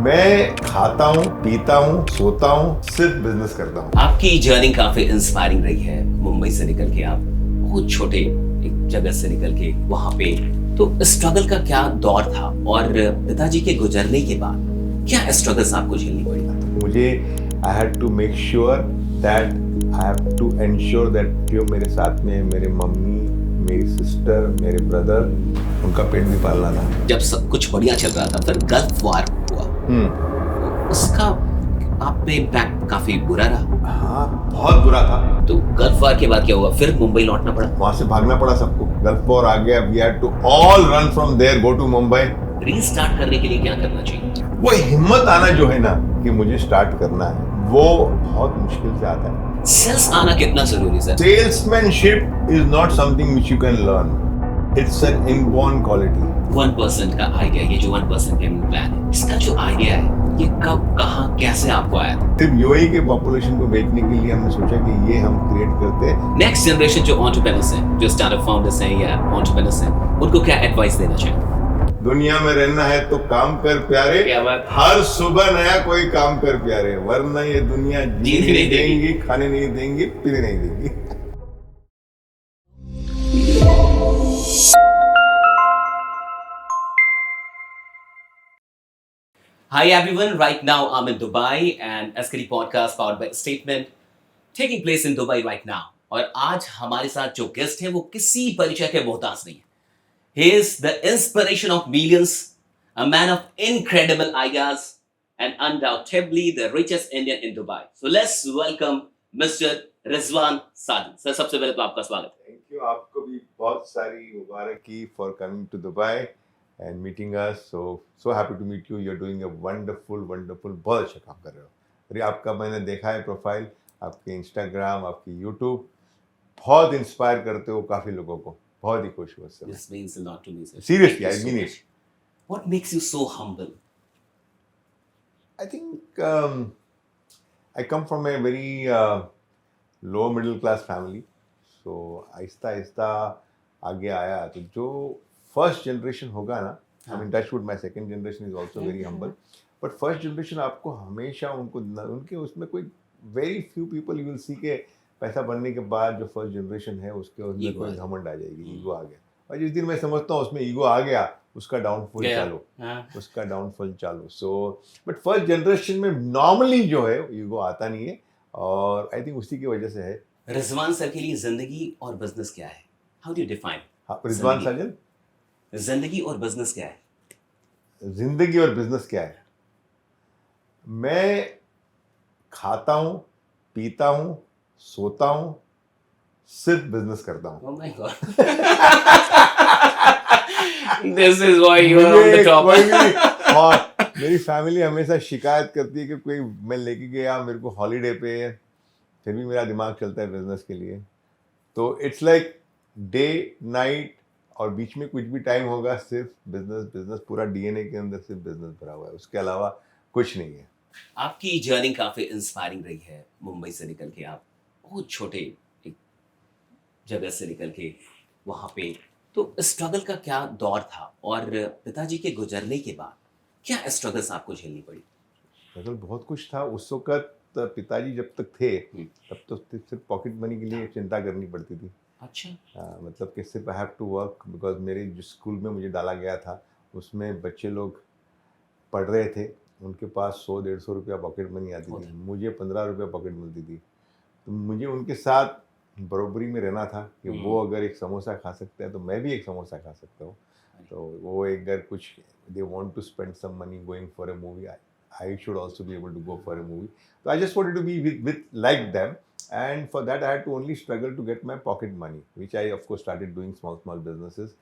मैं खाता हूँ, पीता हूँ, सोता हूँ, सिर्फ बिजनेस करता हूँ। आपकी जर्नी काफी इंस्पायरिंग रही है। मुंबई से निकल के आप बहुत छोटे एक जगह से निकल के वहां पे, तो स्ट्रगल का क्या दौर था और पिताजी के गुजरने के बाद क्या स्ट्रगल्स आपको झेलनी पड़ी? मुझे I had to make sure that I have to ensure that जो मेरे साथ में मेरे मम्मी, मेरी सिस्टर, मेरे ब्रदर, उनका पेट भी पालना था। जब सब कुछ बढ़िया चल रहा था, फिर गल्फ वार हुआ, तो उसका आप पे इम्पैक्ट काफी बुरा रहा। हाँ, बहुत बुरा था। तो गल्फ वार के बाद क्या हुआ? फिर मुंबई लौटना पड़ा। वहां से भागना पड़ा सबको। गल्फ वॉर आ गया, we had to all run from there, go to Mumbai. Restart करने के लिए क्या करना चाहिए? वो हिम्मत आना जो है ना कि मुझे स्टार्ट करना है, वो बहुत मुश्किल से आता है। सेल्स आना कितना जरूरी sir? Salesmanship is not something which you can learn. It's an inborn quality. 1% का आइडिया, ये जो 1% पेमेंट प्लान है, इसका जो आइडिया है, ये कब, कहाँ, कैसे आपको आया था? सिर्फ यूएई के पॉपुलेशन को बेचने के लिए हमने सोचा कि ये हम क्रिएट करते हैं। नेक्स्ट जनरेशन जो एंटरप्रेन्योर्स हैं, जो स्टार्टअप फाउंडर्स हैं या एंटरप्रेन्योर्स हैं, उनको क्या एडवाइस देना चाहिए? दुनिया में रहना है तो काम कर प्यारे, क्या बात? हर सुबह नया कोई काम कर प्यारे, वरना ये दुनिया जीने नहीं देंगी, खाने नहीं देंगी, पीने नहीं देंगी। Hi everyone, right now I'm in Dubai and SKD podcast powered by Statement taking place in Dubai right now. और आज हमारे साथ जो गेस्ट है वो किसी परिचय के मोहताज नहीं है. He is the inspiration of millions, a man of incredible ideas and undoubtedly the richest Indian in Dubai. So let's welcome Mr. Rizwan Sadi. Sir सबसे पहले तो आपका स्वागत है. थैंक यू, आपको भी बहुत सारी मुबारक की for coming to Dubai and meeting us. So happy to meet you. You are doing a wonderful बहुत अच्छा काम कर रहे हो. अरे आपका मैंने देखा है प्रोफाइल, आपके इंस्टाग्राम, आपकी यूट्यूब, बहुत इंस्पायर करते हो काफ़ी लोगों को. बहुत ही खुश हूँ उससे. This means a lot to me, sir. Seriously, Thank I you mean so it. much. What makes you so humble? I think I come from a very low middle class family. So Aahista Aahista आगे आया. तो जो first generation होगा ना, I mean touch wood, my second generation is also very humble, but first generation आपको हमेशा उनके उसमें कोई very few people you will see के पैसा बनने के बाद जो फर्स्ट जनरेशन है उसके उसमें Ego कोई आ घमंड आ जाएगी, ईगो आ गया. और जिस दिन मैं समझता हूँ उसमें ईगो आ गया, उसका डाउनफॉल गया. चालू. हाँ. उसका डाउनफॉल चालू. सो बट फर्स्ट जनरेशन में नॉर्मली जो है ईगो आता नहीं है, और आई थिंक उसी की वजह से है. रिजवान सर के लिए जिंदगी और बिजनेस क्या है? How do you define? हाँ, रिजवान जिंदगी. साजन, जिंदगी और बिजनेस क्या है? जिंदगी और बिजनेस क्या है? मैं खाता हूँ, पीता हूँ, सोता हूँ, सिर्फ बिजनेस करता हूँ. Oh my God. This is why you are on the top. कोई भी, और मेरी फैमिली हमेशा शिकायत करती है कि कोई मैं लेके गया मेरे को हॉलीडे पे, फिर भी मेरा दिमाग चलता है बिजनेस के लिए. तो इट्स लाइक डे नाइट, और बीच में कुछ भी टाइम होगा सिर्फ बिजनेस बिजनेस. पूरा डीएनए के अंदर सिर्फ बिजनेस भरा हुआ है, उसके अलावा कुछ नहीं है. आपकी जर्नी काफी इंस्पायरिंग रही है. मुंबई से निकल के आप बहुत छोटे एक जगह से निकल के वहां पे, तो स्ट्रगल का क्या दौर था और पिताजी के गुजरने के बाद क्या स्ट्रगल्स आपको झेलनी पड़ी? स्ट्रगल बहुत कुछ था उस वक्त. पिताजी जब तक थे तब तो सिर्फ पॉकेट मनी के लिए चिंता करनी पड़ती थी. अच्छा. मतलब कि सिर्फ I have to work, because मेरे जो स्कूल में मुझे डाला गया था उसमें बच्चे लोग पढ़ रहे थे, उनके पास 100-150 रुपया पॉकेट मनी आती थी, मुझे 15 रुपया पॉकेट मिलती थी. तो मुझे उनके साथ बरोबरी में रहना था कि वो अगर एक समोसा खा सकते हैं तो मैं भी एक समोसा खा सकता हूँ. तो वो अगर कुछ they want to spend some money going for a movie, I should also be able to go for a movie. So I just wanted to be with like them, and for that I had to only struggle to get my pocket money, which I of course started doing small businesses,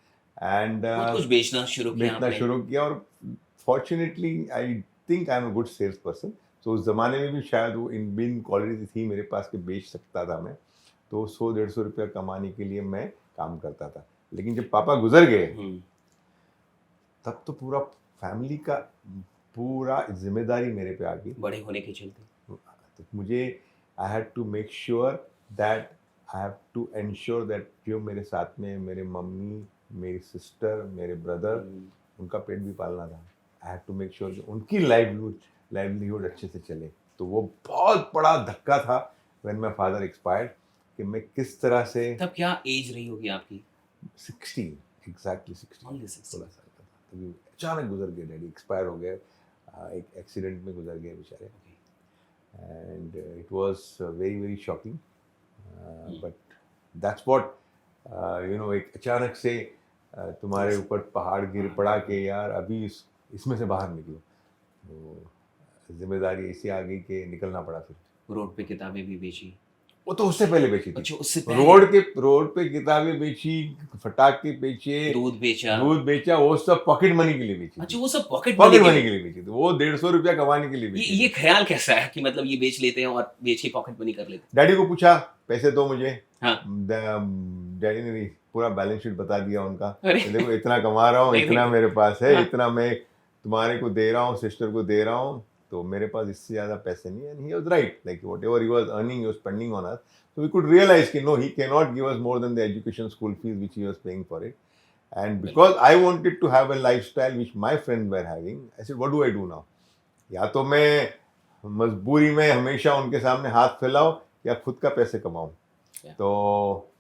and कुछ बेचना शुरू किया बेचना आपने? शुरू किया. और fortunately I think I am a good sales person. तो उस ज़माने में भी शायद वो इन क्वालिटी थी मेरे पास कि बेच सकता था मैं. तो 100-150 रुपया कमाने के लिए मैं काम करता था. लेकिन जब पापा गुजर गए तब तो पूरा फैमिली का पूरा जिम्मेदारी मेरे पे आ गई. बड़े होने के चलते तो मुझे I had to make sure that I have to ensure that जो मेरे साथ में मेरे मम्मी, मेरी सिस्टर, मेरे ब्रदर, उनका पेट भी पालना था. I have to make sure कि उनकी लाइवलीहुड अच्छे से चले। तो वो बहुत बड़ा धक्का था व्हेन माय फादर एक्सपायर्ड, कि मैं किस तरह से तब क्या एज रही होगी आपकी? 16 एग्जैक्टली 16 Only 16. 16 साल का था, तभी अचानक गुजर गए डैडी, एक्सपायर हो गए, एक एक्सीडेंट में गुजर गए बेचारे। And it was very very shocking, but that's what एक अचानक से तुम्हारे ऊपर पहाड़ गिर पड़ा कि यार अभी इसमें से बाहर निकलो, तो जिम्मेदारी ऐसी आ गई कि निकलना पड़ा। फिर रोड पे किताबें भी बेची? वो तो उससे पहले बेची थी। अच्छा, उससे पहले रोड पे किताबें बेची, फटाके बेचे, दूध बेचा? दूध बेचा, वो सब पॉकेट मनी के लिए बेची अच्छा, थी। वो सब पॉकेट पॉकेट मनी मनी के लिए बेची थी, वो 150 रुपया कमाने के लिए बेची ये थी। ख्याल कैसा है कि मतलब ये बेच लेते हैं और बेच के पॉकेट मनी कर लेते डैडी को पूछा पैसे दो मुझे, हाँ। डैडी ने पूरा बैलेंस शीट बता दिया उनका, अरे कि देखो इतना कमा रहा हूँ, नहीं, इतना नहीं। मेरे पास है, हाँ। इतना मैं तुम्हारे को दे रहा हूँ, सिस्टर को दे रहा हूँ, तो मेरे पास इससे ज्यादा पैसे नहीं है। And he was right, like whatever he was earning he was spending on us, so we could realize कि no, he cannot give us more than the education school fees which he was paying for it. And because I wanted to have a lifestyle which my friends were having, I said what do I do now? या तो मैं मजबूरी में हमेशा उनके सामने हाथ फैलाऊं या खुद का पैसे कमाऊं। तो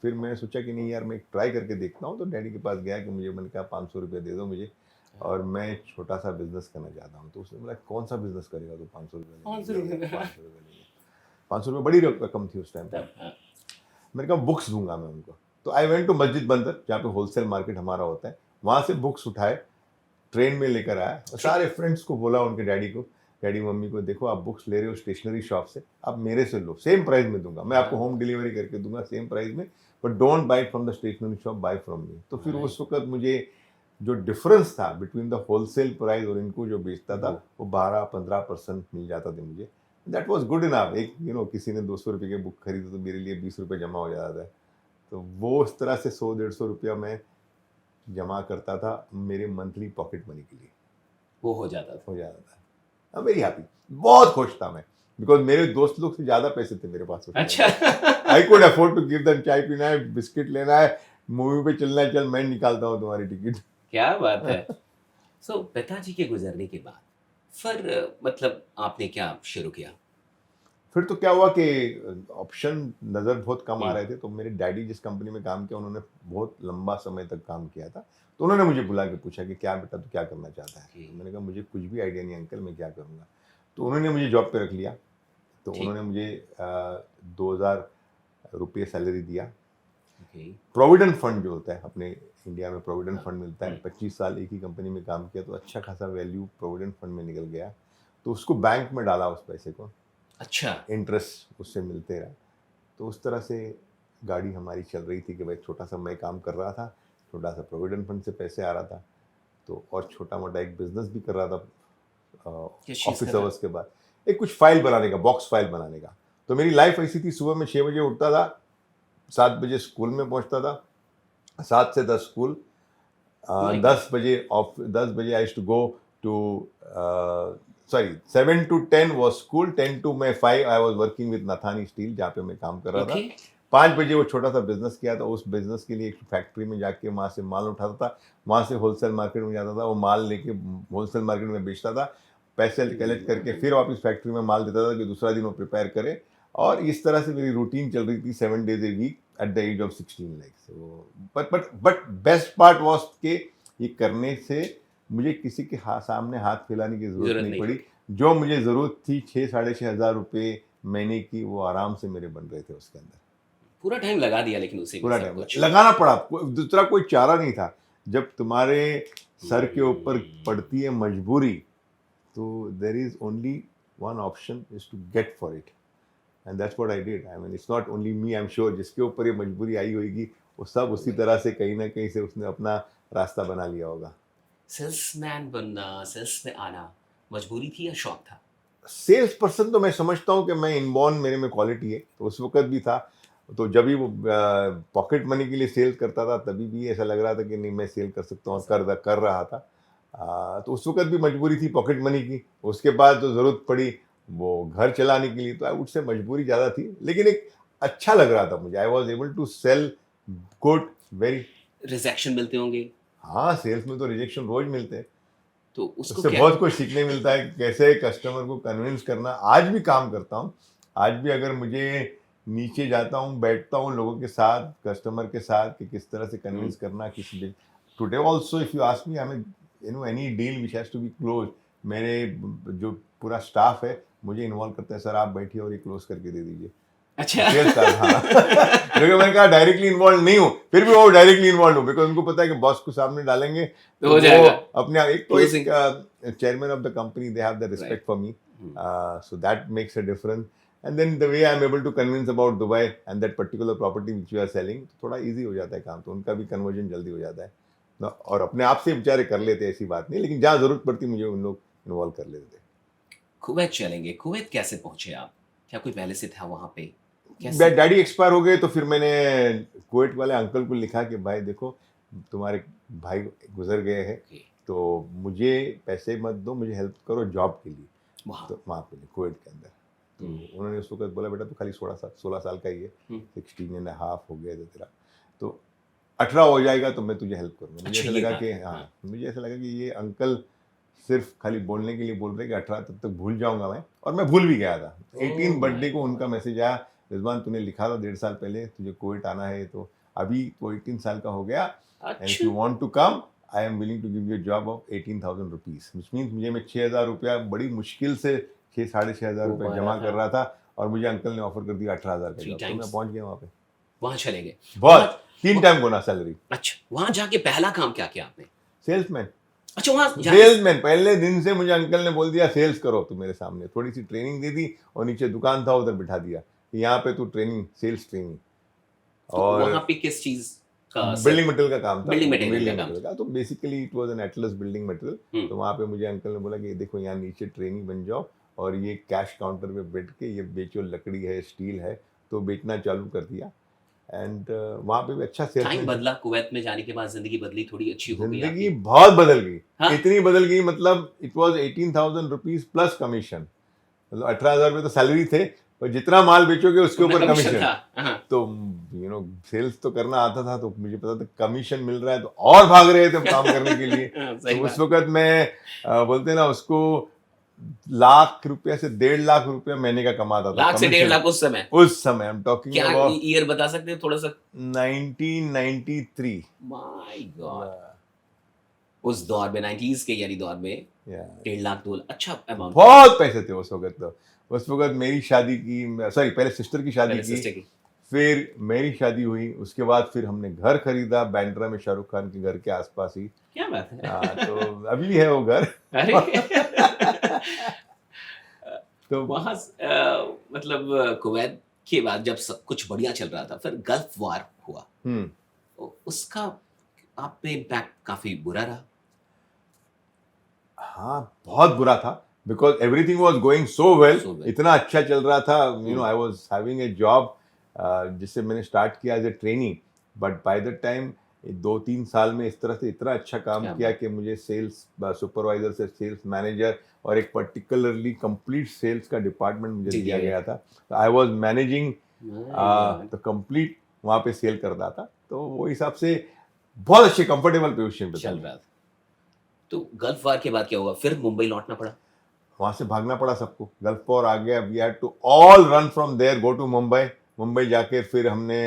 फिर मैंने सोचा कि नहीं यार, मैं ट्राई करके देखता हूँ। तो डैडी के पास गया कि मैंने कहा 500 रुपया दे दो मुझे, और मैं छोटा सा बिजनेस करना चाहता हूँ। तो उसने बोला कौन सा बिजनेस करेगा तो 500 रुपये? 500 रुपये बड़ी रकम थी उस टाइम पर। मैंने कहा बुक्स दूंगा मैं उनको। तो आई वेंट टू मस्जिद बंदर, जहाँ पे होलसेल मार्केट हमारा होता है, वहाँ से बुक्स उठाए, ट्रेन में लेकर आया, और सारे फ्रेंड्स को बोला, उनके डैडी को, डैडी मम्मी को, देखो आप बुक्स ले रहे हो स्टेशनरी शॉप से, आप मेरे से लो, सेम प्राइस में दूंगा, मैं आपको होम डिलीवरी करके दूंगा सेम प्राइस में, but don't buy from the stationery shop, buy from me. तो फिर उस वक्त मुझे जो डिफरेंस था बिटवीन द होलसेल प्राइस और इनको जो बेचता था, वो 12-15% मिल जाता था मुझे। That was good enough. एक किसी ने 200 रुपये की बुक खरीदी तो मेरे लिए 20 रुपये जमा हो जाता था। तो वो उस तरह से 100-150 रुपया मैं जमा करता था मेरे मंथली पॉकेट मनी के लिए, वो हो जाता था। वेरी हैप्पी, बहुत खुश था मैं, बिकॉज मेरे दोस्त लोग से ज्यादा पैसे थे मेरे पास। अच्छा। I could afford to give them, चाय पीना है, बिस्किट लेना है, मूवी पे चलना है, चल मैं निकालता हूँ तुम्हारी टिकट। क्या बात है। सो पिताजी के गुजरने के बाद फिर मतलब आपने क्या शुरू किया? फिर तो क्या हुआ कि ऑप्शन नज़र बहुत कम आ रहे थे। तो मेरे डैडी जिस कंपनी में काम किया, उन्होंने बहुत लंबा समय तक काम किया था। तो उन्होंने मुझे बुला के पूछा कि क्या बेटा तू क्या करना चाहता है? तो मैंने कहा मुझे कुछ भी आइडिया नहीं अंकल, मैं क्या करूँगा। तो उन्होंने मुझे जॉब पे रख लिया। तो उन्होंने मुझे 2000 रुपये सैलरी दिया। प्रोविडेंट फंड जो होता है अपने इंडिया में, प्रोविडेंट फंड मिलता है। 25 साल एक ही कंपनी में काम किया तो अच्छा खासा वैल्यू प्रोविडेंट फंड में निकल गया। तो उसको बैंक में डाला, उस पैसे को। अच्छा। इंटरेस्ट उससे मिलते रहा। तो उस तरह से गाड़ी हमारी चल रही थी कि भाई छोटा सा मैं काम कर रहा था, छोटा सा प्रोविडेंट फंड से पैसे आ रहा था, तो और छोटा मोटा एक बिजनेस भी कर रहा था ऑफिस आवर्स के बाद, एक कुछ फाइल बनाने का, बॉक्स फाइल बनाने का। तो मेरी लाइफ ऐसी थी, सुबह में 6 बजे उठता था, 7 बजे स्कूल में पहुंचता था, 7 से 10 स्कूल, 10 बजे आई to go to 7 to 10 was school, 10 to 5 I was working with Nathani Steel, जहाँ पे मैं काम कर रहा था। 5 बजे वो छोटा सा बिजनेस किया था। उस बिजनेस के लिए एक फैक्ट्री में जाके वहाँ से माल उठाता था, वहाँ से होलसेल मार्केट में जाता था, वो माल लेके होलसेल मार्केट में बेचता था, पैसे कलेक्ट करके फिर वापस फैक्ट्री में माल देता था कि दूसरा दिन वो प्रिपेयर करे। और इस तरह से मेरी रूटीन चल रही थी 7 days a week at the age of 16 like. But best part was के ये करने से मुझे किसी के सामने हाथ फैलाने की जरूरत नहीं पड़ी। जो मुझे जरूरत थी 6-6.5 हज़ार रुपये महीने की, वो आराम से मेरे बन रहे थे उसके अंदर। पूरा टाइम लगा दिया, लेकिन उसे पूरा टाइम लगाना पड़ा, दूसरा कोई चारा नहीं था। जब तुम्हारे सर के ऊपर पड़ती है मजबूरी, तो there is only one option is to get for it, and that's what I did. I mean it's not only me, I am sure जिसके ऊपर ये मजबूरी आई होगी वो सब उसी तरह से कहीं ना कहीं से उसने अपना रास्ता बना लिया होगा। सेल्समैन बनना, सेल्स में आना मजबूरी थी या शौक था? सेल्स पर्सन तो मैं समझता हूँ कि मैं इनबॉर्न, मेरे में क्वालिटी है, तो उस वक्त भी था। तो जब भी वो पॉकेट मनी के लिए सेल्स करता था, तभी भी ऐसा लग रहा था कि नहीं मैं सेल कर सकता हूँ, कर रहा था। तो उस वक्त भी मजबूरी थी पॉकेट मनी की। उसके बाद जो ज़रूरत पड़ी वो घर चलाने के लिए, तो आई वुड से मजबूरी ज़्यादा थी, लेकिन एक अच्छा लग रहा था मुझे। I was able to sell good, very. Rejection मिलते होंगे? हाँ, सेल्स में तो रिजेक्शन रोज मिलते हैं। तो उसको उससे क्या बहुत कुछ सीखने मिलता है कि कैसे कस्टमर को कन्विंस करना। आज भी काम करता हूँ, आज भी अगर मुझे नीचे जाता हूँ, बैठता हूँ लोगों के साथ, कस्टमर के साथ, कि किस तरह से कन्विंस करना किसी deal. Today also if you ask me, I mean you know any deal which has to be close, मेरे जो पूरा स्टाफ है मुझे इन्वॉल्व करता है, सर आप बैठिए और ये क्लोज करके दे दीजिए। अच्छा सेल्स का, हाँ क्योंकि मैंने कहा डायरेक्टली इन्वॉल्व नहीं हूँ, फिर भी वो डायरेक्टली इन्वॉल्व हूँ, बिकॉज उनको पता है कि बॉस को सामने डालेंगे तो तो हो वो जाएगा अपने एक तो क्लोजिंग। एक chairman of the company, they have the respect for me, so that makes a difference. And then the way I'm able to convince about Dubai and that particular property which you are selling, थोड़ा easy हो जाता है काम, तो उनका भी conversion जल्दी हो जाता है ना, और अपने आप से बेचारे कर लेते हैं, ऐसी बात नहीं, लेकिन जहाँ जरूरत पड़ती मुझे उन लोग इन्वॉल्व कर लेते थे। कुवैत चलेंगे, कुवैत कैसे पहुंचे आप? क्या कोई पहले से था वहां पे? कैसे? डैडी एक्सपायर हो गए तो फिर मैंने कुवैत वाले अंकल को लिखा कि भाई देखो तुम्हारे भाई गुजर गए हैं, Okay, तो मुझे पैसे मत दो, मुझे हेल्प करो जॉब के लिए, वहाँ तो वहाँ पे कुवैत के अंदर। तो उन्होंने उस वक्त बोला बेटा तो खाली 16 साल का ही है, 16.5 हो गया था तेरा, तो 18 हो जाएगा तो मैं तुझे हेल्प करूँगा। मुझे अच्छा, ऐसा ये लगा कहा। कि हाँ। मुझे ऐसा लगा कि ये अंकल सिर्फ खाली बोलने के लिए बोल रहे कि 18 तब तक भूल जाऊंगा मैं, और मैं भूल भी गया था। 18 Oh बर्थडे my को उनका God. मैसेज आया, रिजवान तूने लिखा था 1.5 साल पहले तुझे कुवैत आना है, तो अभी तो 18 साल का हो गया, एंड इफ अच्छा you want to come I am willing to give you job of 18,000 rupees, which means मुझे मैं 6,000 रुपया बड़ी मुश्किल से 6-6,500 हो रुपया पा जमा रहा कर था। रहा था, और मुझे अंकल ने ऑफर कर दिया 18,000 का Three जॉब, तो times. मैं पहुंच गया वहाँ पे। वहां चले गए। बहुत 3 वहाँ- टाइम गुना सैलरी, अच्छा, वहां जाके पहला काम क्या किया आपने? सेल्समैन। अच्छा, वहां जाके सेल्समैन पहले दिन से मुझे अंकल ने बोल दिया सेल्स करो, तो मेरे सामने थोड़ी सी ट्रेनिंग दे दी, और नीचे दुकान था उधर बिठा दिया कि यहाँ पे तू ट्रेनिंग, सेल्स ट्रेनिंग, तो और वहां पे किस चीज का बिल्डिंग मटेरियल का काम था। बिल्डिंग मटेरियल का बिल्डिंग काम मटेरियल का, तो basically it was an Atlas building material. तो वहाँ पे मुझे अंकल ने बोला कि देखो यहाँ नीचे ट्रेनिंग बन जाओ, और ये कैश काउंटर पे बैठ के ये बेचो, लकड़ी है, स्टील है, तो बेचना चालू कर दिया। एंड वहाँ पे भी अच्छा टाइम सेल्समैन। बदला कुवैत में जाने के बाद, जिंदगी बदली, थोड़ी अच्छी हो गई जिंदगी आपकी? बहुत बदल गई, हाँ? इतनी बदल गई मतलब it was 18,000 rupees plus commission, मतलब 18,000 रुपये तो सैलरी थे, और जितना माल बेचोगे उसके उतना ऊपर कमीशन कमीशन। था। हाँ, तो सेल्स तो करना आता था, तो मुझे पता था कमीशन मिल रहा है, तो और भाग रहे थे हम काम करने के लिए। सही तो उस बात। वक्त मैं बोलते हैं ना उसको, लाख रुपया से 1.5 लाख रुपया महीने का कमाता था लाख से 1.5 कमीशन। लाख उस समय? उस समय आई एम टॉकिंग क्या अबाउट ईयर बता सकते हैं थोड़ा सा? 1993। माय गॉड, उस दौर में 90s के यानी दौर में 1.5 लाख 2 लाख अच्छा अमाउंट। बहुत पैसे थे उस वक्त। तो उस वक्त मेरी शादी की, सॉरी पहले सिस्टर की शादी पहले की, सिस्टर की। फिर मेरी शादी हुई, उसके बाद फिर हमने घर खरीदा बांद्रा में, शाहरुख खान के घर के आसपास ही। क्या बात है? तो अभी भी है वो घर। अरे तो वहां मतलब कुवैत के बाद जब सब कुछ बढ़िया चल रहा था, फिर गल्फ वार हुआ, तो उसका आप पे इम्पैक्ट काफी बुरा रहा। हाँ बहुत बुरा था, because everything was going so well, So well. इतना अच्छा चल रहा था, you know I was having a job जिससे मैंने स्टार्ट किया as a training, but by the time 2-3 साल में इस तरह से इतना अच्छा काम क्या किया बात। कि मुझे सेल्स सुपरवाइजर से सेल्स मैनेजर और एक पर्टिकुलरली कंप्लीट सेल्स का डिपार्टमेंट मुझे जी, दिया जी। गया था। I was managing My the complete, वहाँ पे सेल करता था, तो वो हिसाब से बहुत अच्छे कंफर्टेबल पोजीशन पे God, चल था। रहा था। तो गल्फ वार के बाद क्या हुआ? फिर मुंबई लौटना पड़ा? वहां से भागना पड़ा सबको, गल्फ वॉर आ गया, we had to all run from there, go to Mumbai. Mumbai जाके फिर हमने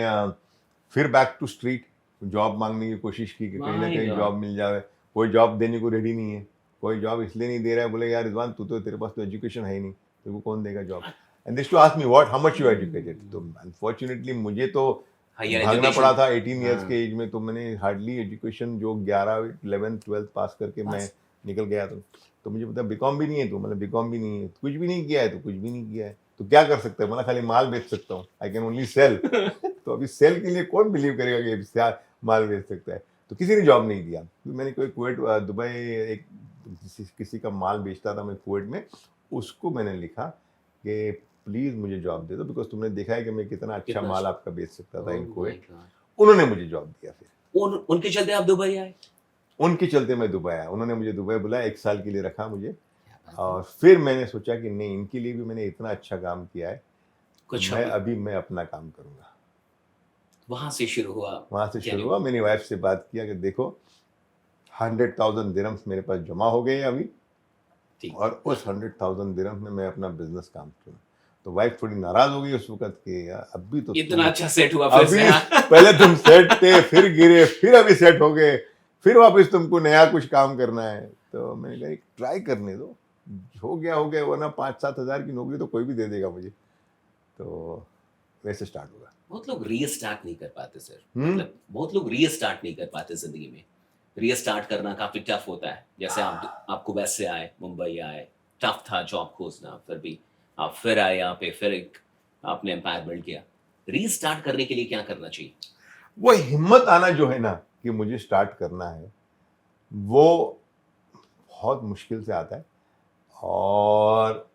फिर बैक टू स्ट्रीट जॉब मांगने की कोशिश की कि कहीं ना My कहीं God. जॉब मिल जाए। कोई जॉब देने को रेडी नहीं है, कोई जॉब इसलिए नहीं दे रहा है, बोले यार रिजवान तू तो, तेरे पास तो एजुकेशन है ही नहीं, तेरे को कौन देगा job. And this to ask me what how much you educated. तो अनफॉर्चुनेटली मुझे तो हायर भागना एजुकेशन। पड़ा था 18 ईयर्स हाँ। के एज में, तो मैंने हार्डली एजुकेशन जो 11 11 12 पास करके मैं बस। निकल गया। तो मुझे पता बीकॉम भी नहीं है, तो मतलब बीकॉम भी नहीं है, कुछ भी नहीं किया है, तो कुछ भी नहीं किया है, तो क्या कर सकता है, मतलब खाली माल बेच सकता हूँ, आई कैन ओनली सेल। तो अभी सेल के लिए कौन बिलीव करेगा कि माल बेच सकता है, तो किसी ने जॉब नहीं दिया। तो मैंने कोई कुवैत दुबई एक किसी का माल बेचता था मैं कुवैत में, उसको मैंने लिखा कि प्लीज मुझे जॉब दे दो, बिकॉज तुमने देखा है कि मैं कितना अच्छा कितना माल अच्छा। आपका बेच सकता था इन Oh कुवैत। my God. उन्होंने मुझे जॉब दिया। फिर उनके चलते आप दुबई आए? उनके चलते मैं दुबई आया, उन्होंने मुझे दुबई बुलाया, 1 साल के लिए रखा मुझे, क्या बात है। और फिर मैंने सोचा कि नहीं, इनके लिए भी मैंने इतना अच्छा काम किया है, कुछ मैं अपना काम करूंगा। वहां से शुरू हुआ। वहां से यानी शुरू हुआ, मेरी वाइफ से बात किया कि देखो 100,000 दिरहम्स मेरे पास जमा हो गए अभी, ठीक। और उस 100,000 दिरहम्स में मैं अपना बिजनेस काम चुना। तो वाइफ थोड़ी नाराज हो गई उस वक्त कि यार अभी तो इतना तुम अच्छा सेट हुआ फिर अभी से, हाँ। पहले तुम सेट थे, फिर गिरे, फिर अभी सेट हो गए, फिर वापस तुमको नया कुछ काम करना है। तो मैंने कहा एक ट्राई करने दो, हो गया, वरना 5-7 हज़ार की नौकरी तो कोई भी दे देगा मुझे। तो वैसे स्टार्ट हुआ। बहुत लोग रीस्टार्ट नहीं कर पाते सर, हम्म। मतलब बहुत लोग रीस्टार्ट नहीं कर पाते जिंदगी में। रीस्टार्ट करना काफी टफ होता है। जैसे आप कुवैत से आए, मुंबई आए, टफ था जॉब खोजना, फिर भी आप फिर आए यहाँ पे, फिर एक आपने एम्पायर बिल्ड किया। रीस्टार्ट करने के लिए क्या करना चाहिए? वो हिम्मत आना जो है ना कि मुझे स्टार्ट करना है, वो बहुत मुश्किल से आता है। और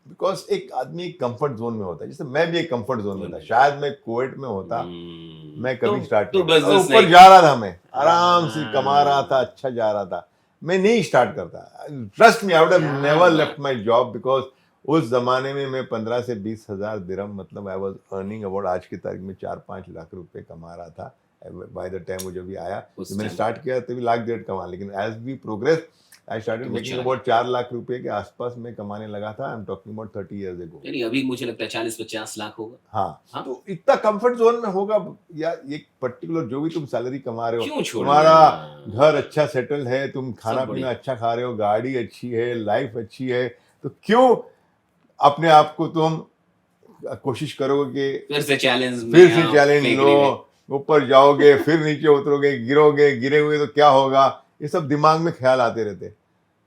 बिकॉज एक आदमी कंफर्ट जोन में होता है, जैसे मैं भी एक कंफर्ट जोन में था। शायद मैं कुवैत में होता, मैं कभी स्टार्ट तो नहीं करता। बिजनेस ऊपर नहीं। जा रहा था, मैं आराम से कमा रहा था, अच्छा जा रहा था, मैं नहीं स्टार्ट करता। Trust me, I would have क्या नेवर बात। लेफ्ट माय जॉब, बिकॉज उस जमाने में मैं 15 से 20 हज़ार दिरहम, मतलब आई वाज अर्निंग अबाउट, आज की तारीख में 4-5 लाख रुपए कमा रहा था। बाय द टाइम वो जब भी आया, उस जब मैंने time स्टार्ट किया तभी 1,00,000 कमा, लेकिन as we progress I started तो वो मेकिंग चला अबाउट 4 लाख रुपए के आसपास मैं कमाने लगा था। I am talking about 30 years ago. यानी अभी मुझे लगता है 40-50 लाख होगा। हाँ, हाँ? तो इतना कंफर्ट जोन में होगा या एक पर्टिकुलर जो भी तुम सैलरी कमा रहे हो, क्यों छोड़ना? तुम्हारा घर अच्छा सेटल है, तुम खाना सब पीना बढ़िया। अच्छा खा रहे हो, गाड़ी अच्छी है, लाइफ अच्छी है, तो क्यों अपने आप को तुम कोशिश करोगे कि फिर से चैलेंज में फिर से आप चैलेंज लो, फेंकने में। ऊपर जाओगे, फिर नीचे उतरोगे, गिरोगे, गिरे हुए तो क्या होगा, ये सब दिमाग में ख्याल आते रहते।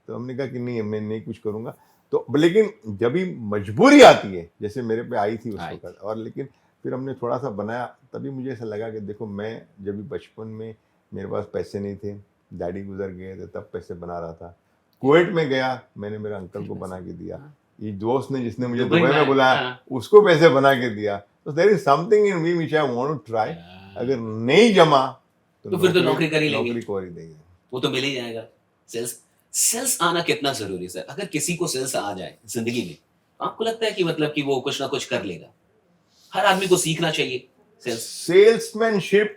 तो हमने कहा कि नहीं, मैं नहीं कुछ करूंगा। तो लेकिन जब भी मजबूरी आती है, जैसे मेरे पे आई थी उस आई वक्त, और लेकिन फिर हमने थोड़ा सा बनाया, तभी मुझे ऐसा लगा कि देखो, मैं जब भी बचपन में मेरे पास पैसे नहीं थे, डैडी गुजर गए थे, तब पैसे बना रहा था। कुवैत में गया, मैंने मेरे अंकल को बना के दिया। हाँ। ये दोस्त ने जिसने मुझे दुबई दुबई में में, बुलाया, हाँ। उसको पैसे बना के दिया। तो there is something in me which I want to try. अगर नहीं जमा तो फिर तो नौकरी कर ही लेंगे। नौकरी को ही देंगे। वो तो मिल ही जाएगा। सेल्स सेल्स आना कितना जरूरी है सर? अगर किसी को सेल्स आ जाए जिंदगी में, आपको लगता है कि मतलब कि वो कुछ ना कुछ कर लेगा? हर आदमी को सीखना चाहिए sales. Salesmanship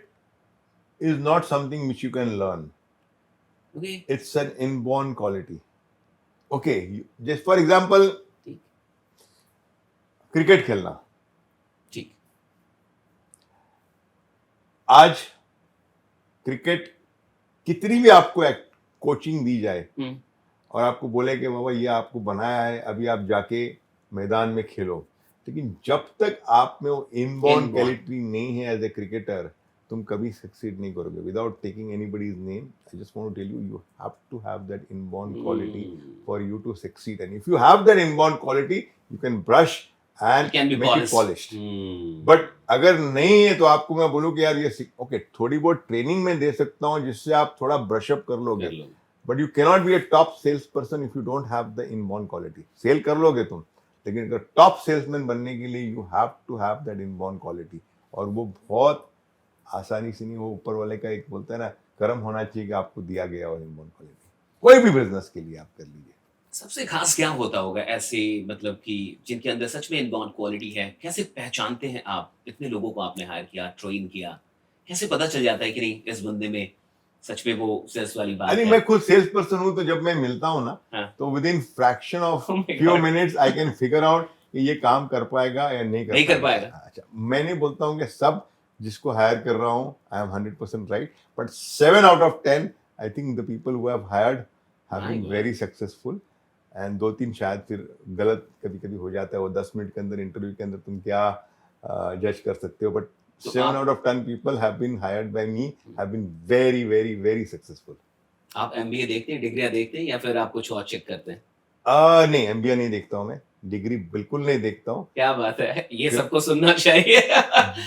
is not something which you can learn. Okay. It's an inborn quality. Okay, just for example, ठीक। क्रिकेट खेलना। ठीक। आज क्रिकेट कितनी भी आपको कोचिंग दी जाए हम्म। और आपको बोले कि बाबा ये आपको बनाया है, अभी आप जाके मैदान में खेलो, लेकिन जब तक आप में वो इनबॉर्न Inborn. क्वालिटी नहीं है एज ए क्रिकेटर, तुम कभी सक्सीड नहीं करोगे। Without taking anybody's name, I just want to tell you, you have to have that inborn quality for you to succeed. And if you have that inborn quality, you can brush and It can be make it polished. Polished. But अगर नहीं है तो आपको मैं बोलूँ कि यार ये ओके, थोड़ी बहुत ट्रेनिंग में दे सकता हूँ जिससे आप थोड़ा ब्रशअप कर लोगे, कर लो। But you cannot be a top sales person if you don't have the inborn quality. Sell कर लोगे तुम, लेकिन अगर टॉप सेल्समैन बनने के लिए you have to have that inborn quality. और वो बहुत आसानी से नहीं, वो ऊपर वाले का एक बोलता है ना, कर्म होना चाहिए कि आपको दिया गया और इनबॉर्न क्वालिटी। कोई भी बिजनेस के लिए आप कर लीजिए। सबसे खास क्या होता होगा ऐसे, मतलब कि जिनके अंदर सच में इनबॉर्न क्वालिटी है? कैसे पहचानते हैं आप? इतने लोगों को आपने हायर किया, ट्रेन किया, कैसे पता चल जाता है कि नहीं इस बंदे में सच में वो सेल्स वाली बात अरे है? मैं खुद सेल्स पर्सन हूँ, तो जब मैं मिलता हूँ ना, हाँ। तो with in fraction of Oh my few God. Minutes I can figure out कि ये काम कर पाएगा या नहीं नहीं कर पाएगा। अच्छा, मैं नहीं बोलता हूँ कि सब जिसको हायर कर रहा हूँ I am 100% right, but 7 out of 10 I think the people who have hired have My been God. Very successful. And 2-3 शायद फिर गलत कभी कभी हो जाता है, वो 10 मिनट के अंदर, इंटरव्यू के अंदर तुम क्या जज कर सकते हो, बट तो 7 out of 10 people have been hired by me have been very very very successful. आप एमबीए देखते हैं, डिग्रियां देखते हैं, या फिर आप कुछ और चेक करते हैं? नहीं, एमबीए नहीं देखता हूँ मैं, डिग्री बिल्कुल नहीं देखता हूँ, क्या बात है, ये फिर- सबको सुनना चाहिए।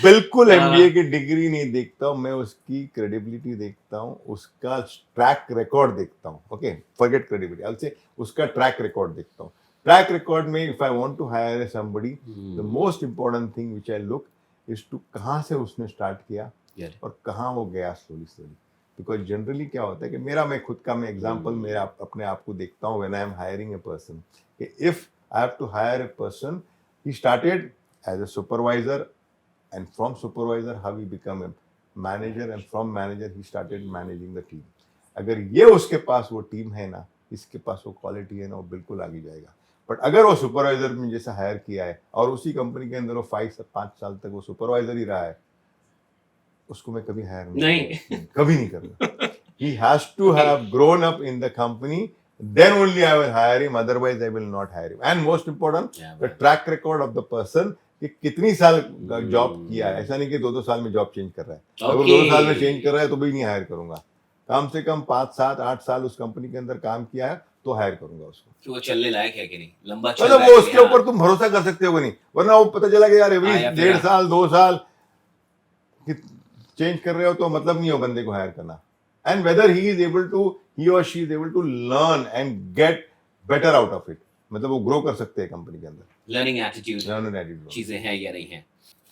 बिल्कुल हाँ। एमबीए की डिग्री नहीं देखता हूँ मैं, उसकी क्रेडिबिलिटी देखता हूँ, उसका ट्रैक रिकॉर्ड देखता हूँ। Okay, forget credibility, I will say उसका ट्रैक रिकॉर्ड देखता हूँ। ट्रैक रिकॉर्ड में if I want to hire somebody, the most important thing which I look is to कहाँ से उसने स्टार्ट किया Yeah. और कहाँ वो गया स्लोली स्लोली। बिकॉज जनरली क्या होता है कि मैं खुद का एग्जांपल मेरा अपने आप को देखता हूँ when I am hiring a person, if I have to hire a person, he started as a supervisor, and from supervisor how he become a manager, and from manager he started managing the team, अगर ये उसके पास वो team है ना, इसके पास वो quality है ना, वो बिल्कुल आगे जाएगा। बट अगर वो सुपरवाइजर में जैसा हायर किया है और उसी कंपनी के अंदर वो 5 साल तक वो सुपरवाइजर ही रहा है, उसको मैं कभी हायर नहीं करूंगा, कभी नहीं करूंगा। He has to have grown up in the company, then only I will hire him, otherwise I will not hire him. And most important, the track record of the person, कि कितनी साल job किया है। ऐसा नहीं कि 2-2 साल में जॉब चेंज कर रहा है। अगर 2 साल में चेंज कर रहा है तो भी नहीं हायर करूंगा। कम से कम 5, 7, 8 साल उस कंपनी के अंदर काम किया है तो हायर करूंगा उसको, कि वो चलने लायक है कि नहीं, लंबा चल मतलब रहा वो है उसके ऊपर तुम भरोसा कर सकते हो कि नहीं। वरना वो पता चला कि यार एवरी 1.5 साल 2 साल चेंज कर रहे हो तो मतलब नहीं हो बंदे को हायर करना। And whether he or she is able to learn and get better out of it, मतलब वो ग्रो कर सकते हैं कंपनी के अंदर। लर्निंग एटीट्यूड चीजें हैं या नहीं है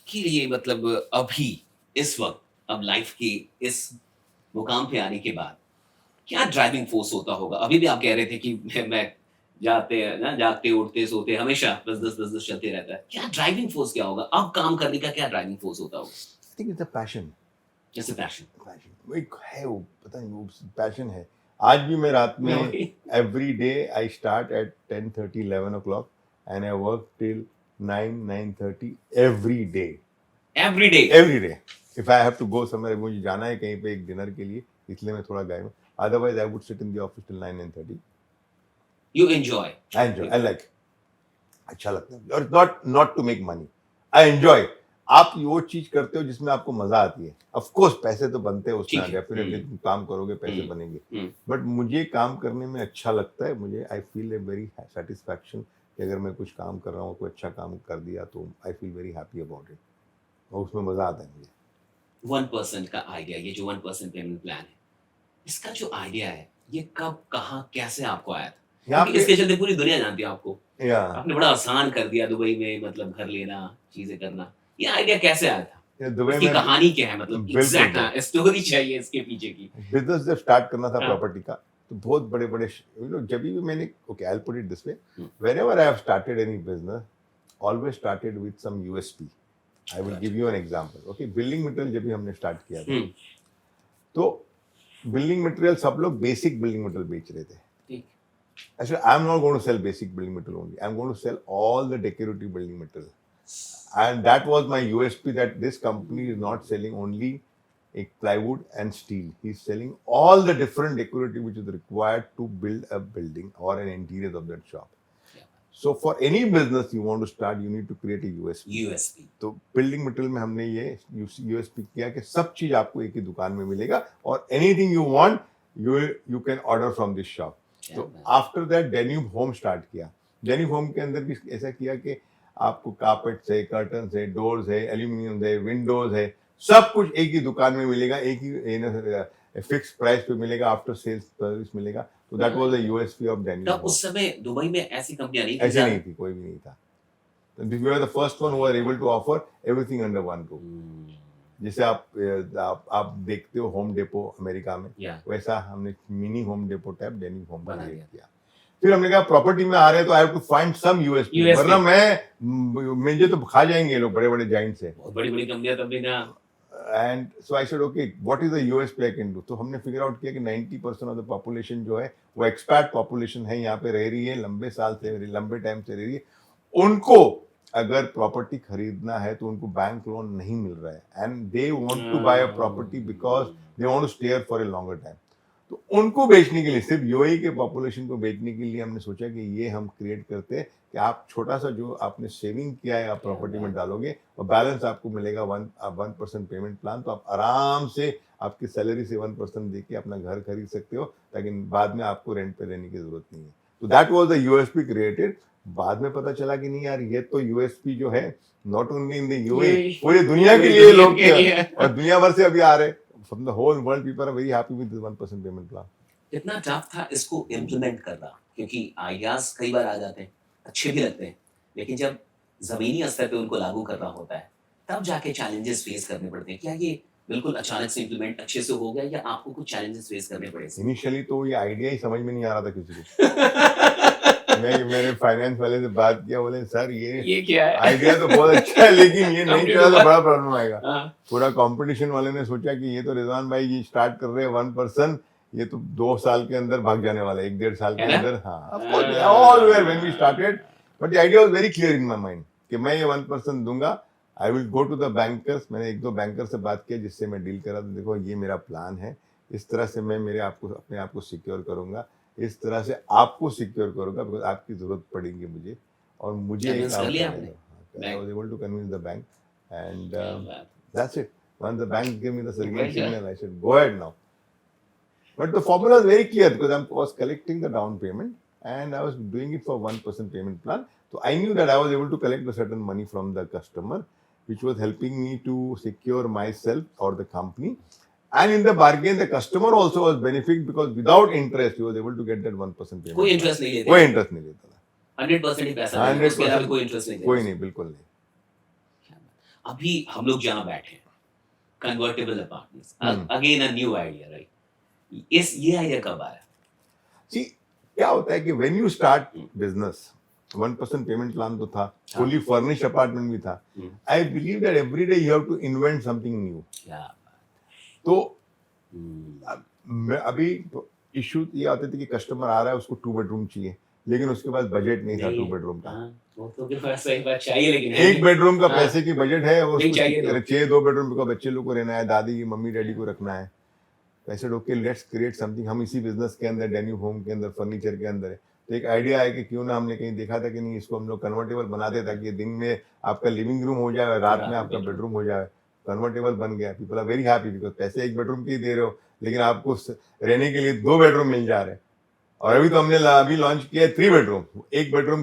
कि लिए, मतलब अभी इस वक्त अब लाइफ की इस मुकाम पे आने के बाद क्या ड्राइविंग फोर्स होता होगा? अभी भी आप कह रहे थे कि मैं जागते उठते सोते हमेशा बस चलते रहता है। क्या ड्राइविंग फोर्स क्या होगा अब काम करने का? क्या ड्राइविंग फोर्स होता होगा? I think it's a passion. जैसे पैशन वो एक है, वो पता नहीं, वो पैशन है। आज भी मैं रात में every day I start at 10:30 11 o'clock and I work till 9-9:30 every day. If I have to go somewhere, मुझे जाना है कहीं पे एक डिनर के लिए, इसलिए मैं थोड़ा गायब हूँ। Otherwise I would sit in the office till 9-9:30। You enjoy? I like, अच्छा लगता है। और not to make money, I enjoy. आप वो चीज करते हो जिसमें आपको मजा आती है। ऑफ कोर्स पैसे तो बनते हैं उसमें, डेफिनेटली तुम काम करोगे पैसे बनेंगे, बट मुझे काम करने में अच्छा लगता है। मुझे I feel a very satisfaction कि अगर मैं कुछ काम कर रहा हूँ, कोई अच्छा काम कर दिया तो I feel very happy about it, और उसमें मजा आता है मुझे। 1% का आइडिया, ये जो 1% पेमेंट प्लान है, इसका जो आइडिया है ये कब, कहाँ, कैसे आपको आया था? क्योंकि इसके चलते पूरी दुनिया जानती है आपको। आपने बड़ा आसान कर दिया दुबई में, मतलब घर लेना, चीजें करना। ये आइडिया कैसे आया था? दुबई इसकी में कहानी क्या है, मतलब एग्जैक्ट स्टोरी चाहिए इसके पीछे की। बिजनेस जब स्टार्ट करना था प्रॉपर्टी का, तो बहुत बड़े बड़े जब भी मैंने, okay I will put it this way, whenever I have started any business, always started with some USP. I will give you an example. Okay, building material जब भी हमने स्टार्ट किया था, तो बिल्डिंग मटेरियल सब लोग बेसिक बिल्डिंग मटेरियल बेच रहे थे। Actually, I'm not going to sell basic building material only. I'm going to sell all the decorative building material. And that was my USP, that this company is not selling only a plywood and steel. He's selling all the different decorative which is required to build a building or an interior of that shop. Yeah. So for any business you want to start, you need to create a USP. तो building material में हमने ये USP किया कि सब चीज आपको एक ही दुकान में मिलेगा, और anything you want, you can order from this shop. तो after that Danube home start किया। डेन्यूब होम के अंदर भी ऐसा किया कि आपको कार्पेट्स है, कर्टन्स है, डोर्स है, एल्यूमिनियम है, विंडोज है, सब कुछ एक ही दुकान में मिलेगा, एक ही फिक्स प्राइस पे मिलेगा, आफ्टर सेल्स सर्विस मिलेगा। तो that was the USP of Danube. तब उस समय दुबई में ऐसी कंपनियां नहीं थी, ऐसी नहीं थी, कोई भी नहीं था। We were the first one who are able to offer everything under one roof. जैसे आप देखते हो होम डेपो अमेरिका में, वैसा हमने mini home depot type Danube home का किया। फिर हमने कहा प्रॉपर्टी में आ रहे हैं तो I have to find some USP, वरना मुझे तो खा जाएंगे ये लोग, बड़े बड़े जाइंट्स है, बहुत बड़ी बड़ी कंपनियां तब भी ना। And so I said okay what is the USP I can do. तो हमने फिगर आउट किया कि 90% ऑफ द पॉपुलेशन जो है वो एक्सपैट पॉपुलेशन है, यहाँ पे रह रही है, लंबे टाइम से रह रही है। उनको अगर प्रॉपर्टी खरीदना है तो उनको बैंक लोन नहीं मिल रहा है, and they want to buy a property because they want to stay here for a longer time. तो उनको बेचने के लिए, सिर्फ यूएई के पॉपुलेशन को बेचने के लिए हमने सोचा कि ये हम क्रिएट करते हैं कि आप छोटा सा जो आपने सेविंग किया है आप प्रॉपर्टी में डालोगे और बैलेंस आपको मिलेगा 1% पेमेंट प्लान। तो आप आराम से आपकी सैलरी से 1% देके अपना घर खरीद सकते हो, ताकि बाद में आपको रेंट पे रहने की जरूरत नहीं है। तो that was the USP created. बाद में पता चला कि नहीं यार, ये तो यूएसपी जो है not only in the UAE, पूरी दुनिया के लिए लोग और दुनिया भर से अभी आ रहे, from the whole world people are very happy with this 1% payment plan. कितना टफ था इसको इम्प्लीमेंट करना, क्योंकि आइडियाज कई बार आ जाते हैं, अच्छे भी लगते हैं, लेकिन जब जमीनी स्तर पे उनको लागू करना होता है तब जाके चैलेंजेस फेस करने पड़ते हैं। क्या ये बिल्कुल अचानक से इम्प्लीमेंट अच्छे से हो गया या आपको कुछ चैलेंजेस फेस करने पड़े? इनिशियली तो ये आइडिया ही समझ में नहीं आ रहा था किसी को। मैंने फाइनेंस वाले से बात किया, बोले सर ये क्या है, आइडिया तो बहुत अच्छा है लेकिन ये नहीं चला तो बड़ा प्रॉब्लम आएगा। पूरा कंपटीशन वाले ने सोचा कि ये तो रिजवान भाई ये स्टार्ट कर रहे हैं 1%, ये तो 2 साल के अंदर भाग जाने वाला है, 1-1.5 साल के है ना? अंदर। हाँ, all where when we started, but the idea was very clear in my mind कि मैं ये 1% दूंगा। I will go to the bankers. मैंने 1-2 बैंकर से बात किया जिससे मैं डील करा, तो देखो ये मेरा प्लान है, इस तरह से मैं अपने आप को सिक्योर करूंगा, इस तरह से आपको सिक्योर करूंगा, बिकॉज आपकी जरूरत पड़ेगी मुझे, और मुझे एक कन्विंस कर काम लिया करने आपने? दो। I was able to convince the bank and क्या बात। that's it. Once the bank gave me the green Right, yeah. signal, I said, go ahead now. But the formula was very clear because I was collecting the down payment and I was doing it for 1% payment plan. So I knew that I was able to collect a certain money from the customer, which was helping me to secure myself or the company. And in the bargain, the customer also was benefiting because without interest, he was able to get that 1% payment. कोई interest नहीं लेते, कोई interest नहीं लेता था, 100% ही पैसा देते, उसके अलावा 100% कोई इंटरेस्ट नहीं कोई देते। नहीं, बिल्कुल नहीं। अभी हम लोग जहाँ बैठे हैं, convertible apartments, hmm. Again a new idea, right? ये आइडिया कब आया? See, क्या होता है कि when you start business, 1% payment plan तो था, fully furnished अपार्टमेंट भी था। I believe that every day you have to invent something new. क्या तो अभी इशू ये आते थे कि कस्टमर आ रहा है, उसको 2 बेडरूम चाहिए, लेकिन उसके पास बजट नहीं था 2 बेडरूम का। वो तो के पास सही बात चाहिए, लेकिन एक बेडरूम का पैसे की बजट है, वो नहीं चाहिए तो। चाहिए 2 बेडरूम का, बच्चे लोग को रहना है, दादी मम्मी डैडी को रखना है। पैसे ओके, लेट्स क्रिएट समथिंग। हम इसी बिजनेस के अंदर, डेन्यू होम के अंदर, फर्नीचर के अंदर है, तो एक आइडिया है कि क्यों ना, हमने कहीं देखा था कि नहीं, इसको हम लोग कन्वर्टेबल बना दे ताकि दिन में आपका लिविंग रूम हो जाए, रात में आपका बेडरूम हो जाए। कन्वर्टेबल बन गया, people are very happy because पैसे एक बेडरूम के ही दे रहे हो, लेकिन आपको रहने के लिए 2 बेडरूम मिल जा रहे हैं। और अभी तो हमने अभी लॉन्च किया 3 बेडरूम, एक बेडरूम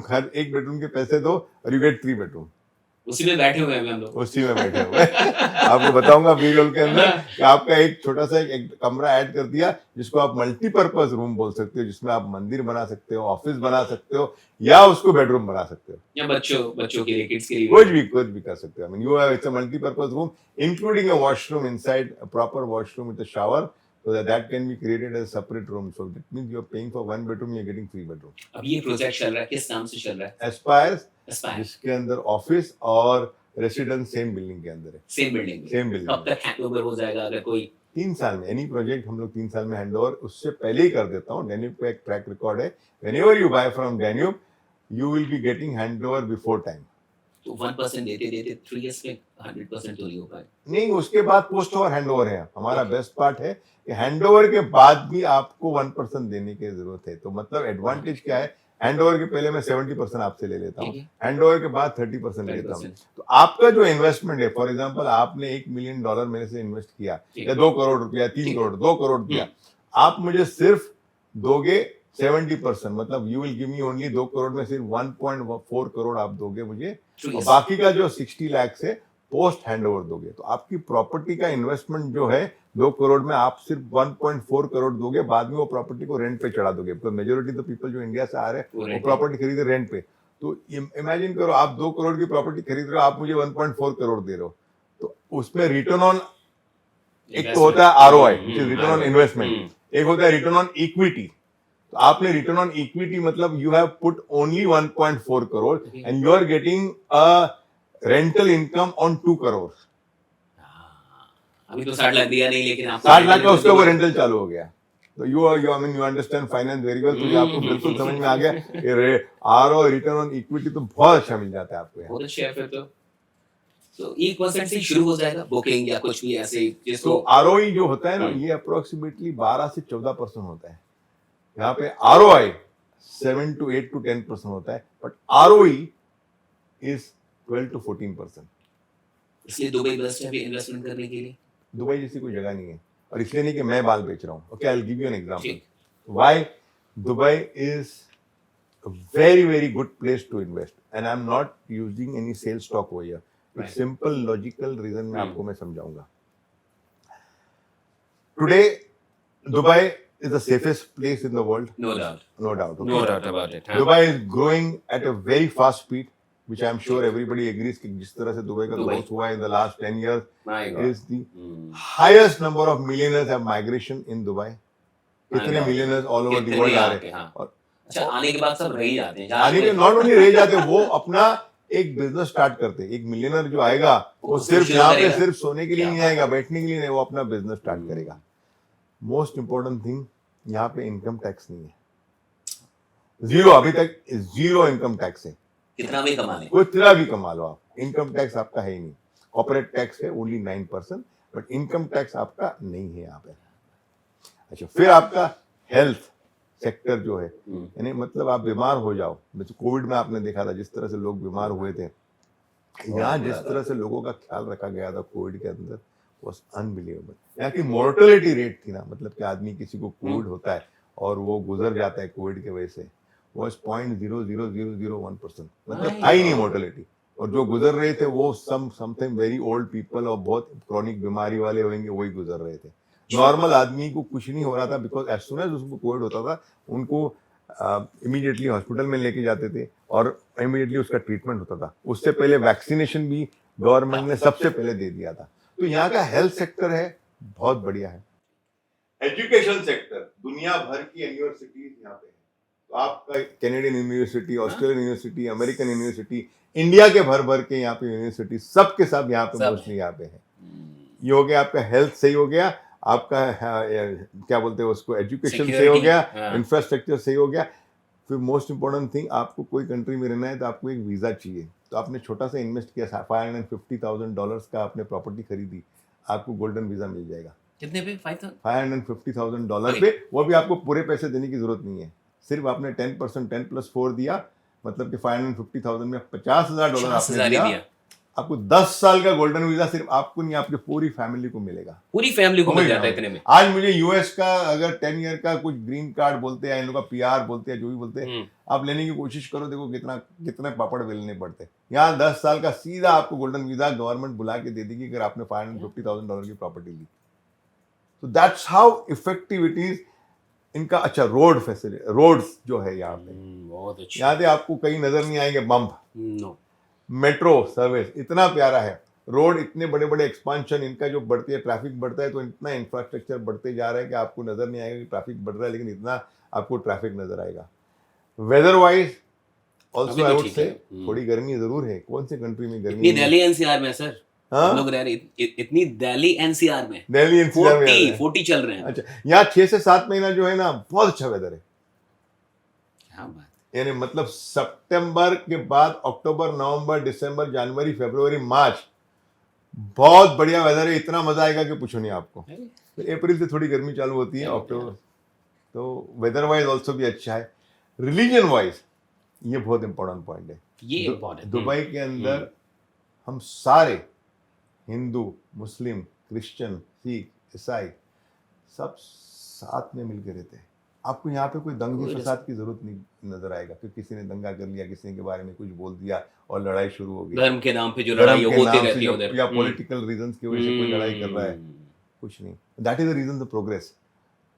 के पैसे दो और यू गेट 3 बेडरूम। उसी में बैठे हुए हैं हम लोग, उसी में बैठे हुए आपको बताऊंगा वीडियो के अंदर कि आपका एक छोटा सा एक कमरा ऐड कर दिया जिसको आप मल्टीपर्पज रूम बोल सकते हो, जिसमें आप मंदिर बना सकते हो, ऑफिस बना सकते हो, या उसको बेडरूम बना सकते हो, या बच्चों के लिए, किड्स के लिए, कुछ भी कर सकते हो। आई mean you have it's a multipurpose room including a washroom inside, a proper washroom with a shower, so that can be created as a separate room. So that means you're paying for 1 bedroom, you're getting 3 bedroom. अब ये project चल रहा है, किस नाम से चल रहा है? Aspires, Aspire, जिसके अंदर ऑफिस और रेसिडेंस सेम बिल्डिंग के अंदर है, सेम बिल्डिंग में। सेम कब बिल्डिंग। तक हैंडओवर हो जाएगा? अगर कोई 3 साल में एनी प्रोजेक्ट हम लोग 3 साल में हैंडओवर उससे पहले ही कर देता हूँ। डेन्यूब का एक ट्रैक रिकॉर्ड है, whenever you buy from Danube you will be getting handover before time. तो 1% देते 3 years में 100% तो नहीं हो पाए। नहीं, उसके बाद पोस्ट ओवर हैंडओवर है। हमारा बेस्ट पार्ट है कि हैंडओवर के बाद भी आपको 1% देने की जरूरत है। तो मतलब एडवांटेज क्या है, हैंडओवर के पहले मैं 70% आपसे ले लेता हूँ, हैंडओवर के बाद 30% लेता हूँ। तो आपका जो इन्वेस्टमेंट है, फॉर एग्जांपल आपने $1 मिलियन मेरे से इन्वेस्ट किया, या 2 करोड़ रुपया, 3 करोड़, 2 करोड़ दिया, आप मुझे सिर्फ दोगे 70%, मतलब you will give me only 2 crore में सिर्फ 1.4 करोड़ आप दोगे मुझे, और बाकी का जो 60 लाख से पोस्ट हैंडओवर दोगे। तो आपकी प्रॉपर्टी का इन्वेस्टमेंट जो है 2 करोड़ में आप सिर्फ 1.4 करोड़ दोगे, बाद में वो प्रॉपर्टी को रेंट पे चढ़ा दोगे। तो मेजोरिटी तो पीपल जो इंडिया से आ रहे हैं वो प्रॉपर्टी खरीदे रेंट पे। तो इमेजिन करो, आप 2 करोड़ की प्रॉपर्टी खरीद रहे हो, आप मुझे 1.4 करोड़ दे रहे हो, तो उसमें रिटर्न ऑन, एक तो होता है आरओआई रिटर्न ऑन इन्वेस्टमेंट, एक होता है रिटर्न ऑन इक्विटी। तो आपने रिटर्न ऑन इक्विटी मतलब you have put only 1.4 crore and you are getting a rental income on 2 crore. अभी तो 60 लाख दिया नहीं, लेकिन आप 60 लाख का उसका वो रेंटल चालू हो गया। तो you understand finance very well, तो आपको बिल्कुल समझ में आ गया आरओ रिटर्न ऑन इक्विटी तो बहुत अच्छा मिल जाता है आपको। बहुत अच्छा है फिर तो 1% से शुरू हो जाएगा बुकिंग या कुछ भी ऐसे जिसको। तो आरओई जो होता है ना, ये अप्रोक्सीमेटली 12 से 14% होता है। यहाँ पे आरओआई 7 to 8 to 10% होता है, बट आरओई इज 12 to 14%। इसलिए दुबई बेस्ट है अभी इन्वेस्टमेंट करने के लिए। दुबई जैसी कोई जगह नहीं है, और इसलिए नहीं कि मैं बाल बेच रहा हूँ। Okay, I will give you an example why Dubai is a very very good place to invest, and I'm not using any sales talk over here. It's simple logical reason मैं आपको मैं समझाऊंगा। Today Dubai is the safest place in the world. No doubt. No doubt. Okay? No doubt about it. Dubai is growing at a very fast speed, which I'm sure everybody agrees कि जिस तरह से Dubai का growth हुआ in the last 10 years My God. is the highest number of millionaires have migration in Dubai. कितने millionaires all over the world आ रहे हैं, और अच्छा आने के बाद सब रह ही जाते हैं। आने के नॉट ओनली रह जाते, वो अपना एक बिजनेस स्टार्ट करते। एक मिलियनर जो आएगा वो सिर्फ यहाँ पे सिर्फ सोने के लिए नहीं आएगा, बैठने के लिए नहीं, वो अपना बिजनेस स्टार्ट करेगा। मोस्ट इंपॉर्टेंट थिंग, यहाँ पे इनकम टैक्स नहीं है, जीरो, अभी तक जीरो इनकम टैक्स है। कितना भी कमा लें। कितना भी कमा लो आप, इनकम टैक्स आपका है ही नहीं। कॉर्पोरेट टैक्स है ओनली 9%, बट इनकम टैक्स आपका नहीं है यहाँ पे। अच्छा, फिर आपका हेल्थ सेक्टर जो है, यानी मतलब आप बीमार हो जाओ, जैसे कोविड में आपने देखा था जिस तरह से लोग बीमार हुए थे, यहाँ जिस तरह से लोगों का ख्याल रखा गया था कोविड के अंदर, वॉज अनबिलीवेबल। यहाँ की मोर्टेलिटी रेट थी ना, मतलब कि आदमी किसी को कोविड होता है और वो गुजर जाता है कोविड की वजह से, वॉज 0.00001%, मतलब था ही नहीं मोर्टेलिटी। और जो गुजर रहे थे वो समथिंग वेरी ओल्ड पीपल और बहुत क्रॉनिक बीमारी वाले होंगे, वही गुजर रहे थे। नॉर्मल आदमी को कुछ नहीं हो रहा था, बिकॉज एज सुन एज उसको कोविड होता था उनको इमीडिएटली हॉस्पिटल में लेके जाते थे और इमीडिएटली उसका ट्रीटमेंट होता था। उससे पहले वैक्सीनेशन भी गवर्नमेंट ने सबसे पहले दे दिया था। तो यहाँ का हेल्थ सेक्टर है बहुत बढ़िया है। एजुकेशन सेक्टर, दुनिया भर की यूनिवर्सिटीज यहाँ पे है। तो आपका Canadian university, Australian university, American university, India के भर भर के यहाँ पे यूनिवर्सिटी, सब के सब यहाँ पे मोस्टली यहाँ पे है। ये हो गया आपका हेल्थ सही हो गया, आपका क्या बोलते हैं उसको, एजुकेशन सही हो गया, इंफ्रास्ट्रक्चर सही हो गया। फिर मोस्ट इंपॉर्टेंट थिंग, आपको कोई कंट्री में रहना है तो आपको एक वीजा चाहिए। तो आपने छोटा सा इन्वेस्ट किया, $550,000 का आपने प्रॉपर्टी खरीदी, आपको गोल्डन वीजा मिल जाएगा। कितने पे? $550,000 पे। वो भी आपको पूरे पैसे देने की जरूरत नहीं है, सिर्फ आपने 10%, 10+4 दिया, मतलब कि 550,000 में $50,000 आपने दिया। आपको 10 साल का गोल्डन वीजा सिर्फ आपको नहीं, आपकी पूरी फैमिली को मिलेगा। पूरी फैमिली को मिल जाता है इतने में। आज मुझे यूएस का अगर 10 ईयर का कुछ ग्रीन कार्ड बोलते हैं, इन लोग का पीआर बोलते हैं, जो भी बोलते हैं, आप लेने की कोशिश करो, देखो कितने पापड़ बेलने पड़ते हैं। यहाँ 10 साल का सीधा आपको गोल्डन वीजा गवर्नमेंट बुला के दे देगी अगर आपने $550,000 की प्रॉपर्टी ली। तो that's how effective it is इनका। अच्छा, रोड फैसिलिटी, रोड्स जो है यहाँ पे बहुत अच्छे, यहाँ पे आपको कहीं नजर नहीं आएंगे बम्प। नो, मेट्रो सर्विस इतना प्यारा है, रोड इतने बड़े बड़े एक्सपांशन, इनका जो बढ़ती है, ट्रैफिक बढ़ता है तो इतना इंफ्रास्ट्रक्चर बढ़ते जा रहा है कि आपको नजर नहीं आएगा कि ट्रैफिक बढ़ रहा है, लेकिन इतना आपको ट्रैफिक नजर आएगा। Weather wise also I would say थोड़ी गर्मी जरूर है। कौन सी कंट्री में गर्मी? इतनी दिल्ली एनसीआर में सर, हम लोग रह रहे, इतनी दिल्ली एनसीआर में, दिल्ली एनसीआर में 40 चल रहे हैं। अच्छा, यहाँ 6 से 7 महीना जो है ना बहुत अच्छा वेदर है। क्या बात, यानी मतलब सितंबर के बाद अक्टूबर, नवंबर, दिसंबर, जनवरी, फरवरी, मार्च बहुत बढ़िया वेदर है। इतना मजा आएगा कि पूछो नहीं आपको। तो अप्रैल से थोड़ी गर्मी चालू होती है, अक्टूबर, तो वेदर वाइज ऑल्सो भी अच्छा है। रिलीजन वाइज ये बहुत इंपॉर्टेंट पॉइंट है। ये दुबई के अंदर हम सारे हिंदू, मुस्लिम, क्रिश्चियन, सिख, ईसाई सब साथ में मिलकर रहते हैं। आपको यहाँ पे कोई दंगे फसाद की जरूरत नहीं नजर आएगा कि किसी ने दंगा कर लिया, किसी के बारे में कुछ बोल दिया और लड़ाई शुरू हो गई। धर्म के नाम पे जो लड़ाई होती रहती है उधर, या पॉलिटिकल रीजंस की वजह से कोई लड़ाई कर रहा है, कुछ नहीं। That is the reason the progress.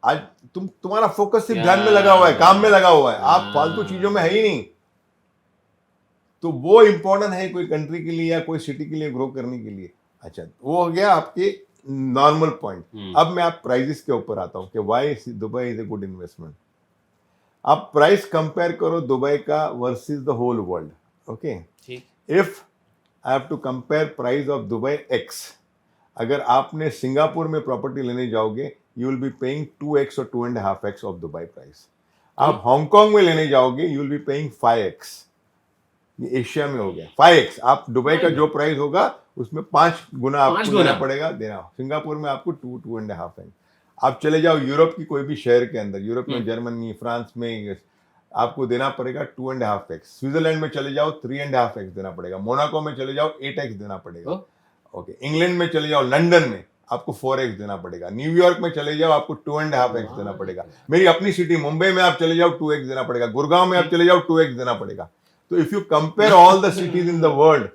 आज तुम्हारा फोकस सिर्फ ध्यान में लगा हुआ है, काम में लगा हुआ है, आप फालतू चीजों में है ही नहीं। तो वो इंपॉर्टेंट है कोई कंट्री के लिए या कोई सिटी के लिए ग्रो करने के लिए। अच्छा, वो हो गया आपके नॉर्मल पॉइंट। अब मैं आप प्राइसेस के ऊपर आता हूं कि why Dubai is a good investment. आप प्राइस कंपेयर करो दुबई का versus the whole world. Okay, if I have to compare price of Dubai X, अगर आपने सिंगापुर में प्रॉपर्टी लेने जाओगे you will be paying 2x और 2.5x ऑफ दुबई प्राइस। आप हांगकांग में लेने जाओगे you will be paying 5x। ये एशिया में हो गया 5x। आप दुबई का जो प्राइस होगा उसमें 5 गुना आपको देना पड़ेगा देना। सिंगापुर में आपको 2.5x। आप चले जाओ यूरोप की कोई भी शहर के अंदर, यूरोप में जर्मनी, फ्रांस में, आपको देना पड़ेगा 2.5x। स्विट्जरलैंड में चले जाओ 3.5x देना पड़ेगा। मोनाको में चले जाओ 8x देना पड़ेगा। ओके, इंग्लैंड में चले जाओ, लंदन में आपको 4x देना पड़ेगा। न्यूयॉर्क में चले जाओ आपको 2.5x देना पड़ेगा। मेरी अपनी सिटी मुंबई में आप चले जाओ 2x देना पड़ेगा। गुड़गांव में आप चले जाओ 2x देना पड़ेगा। तो if you compare all the cities in the world,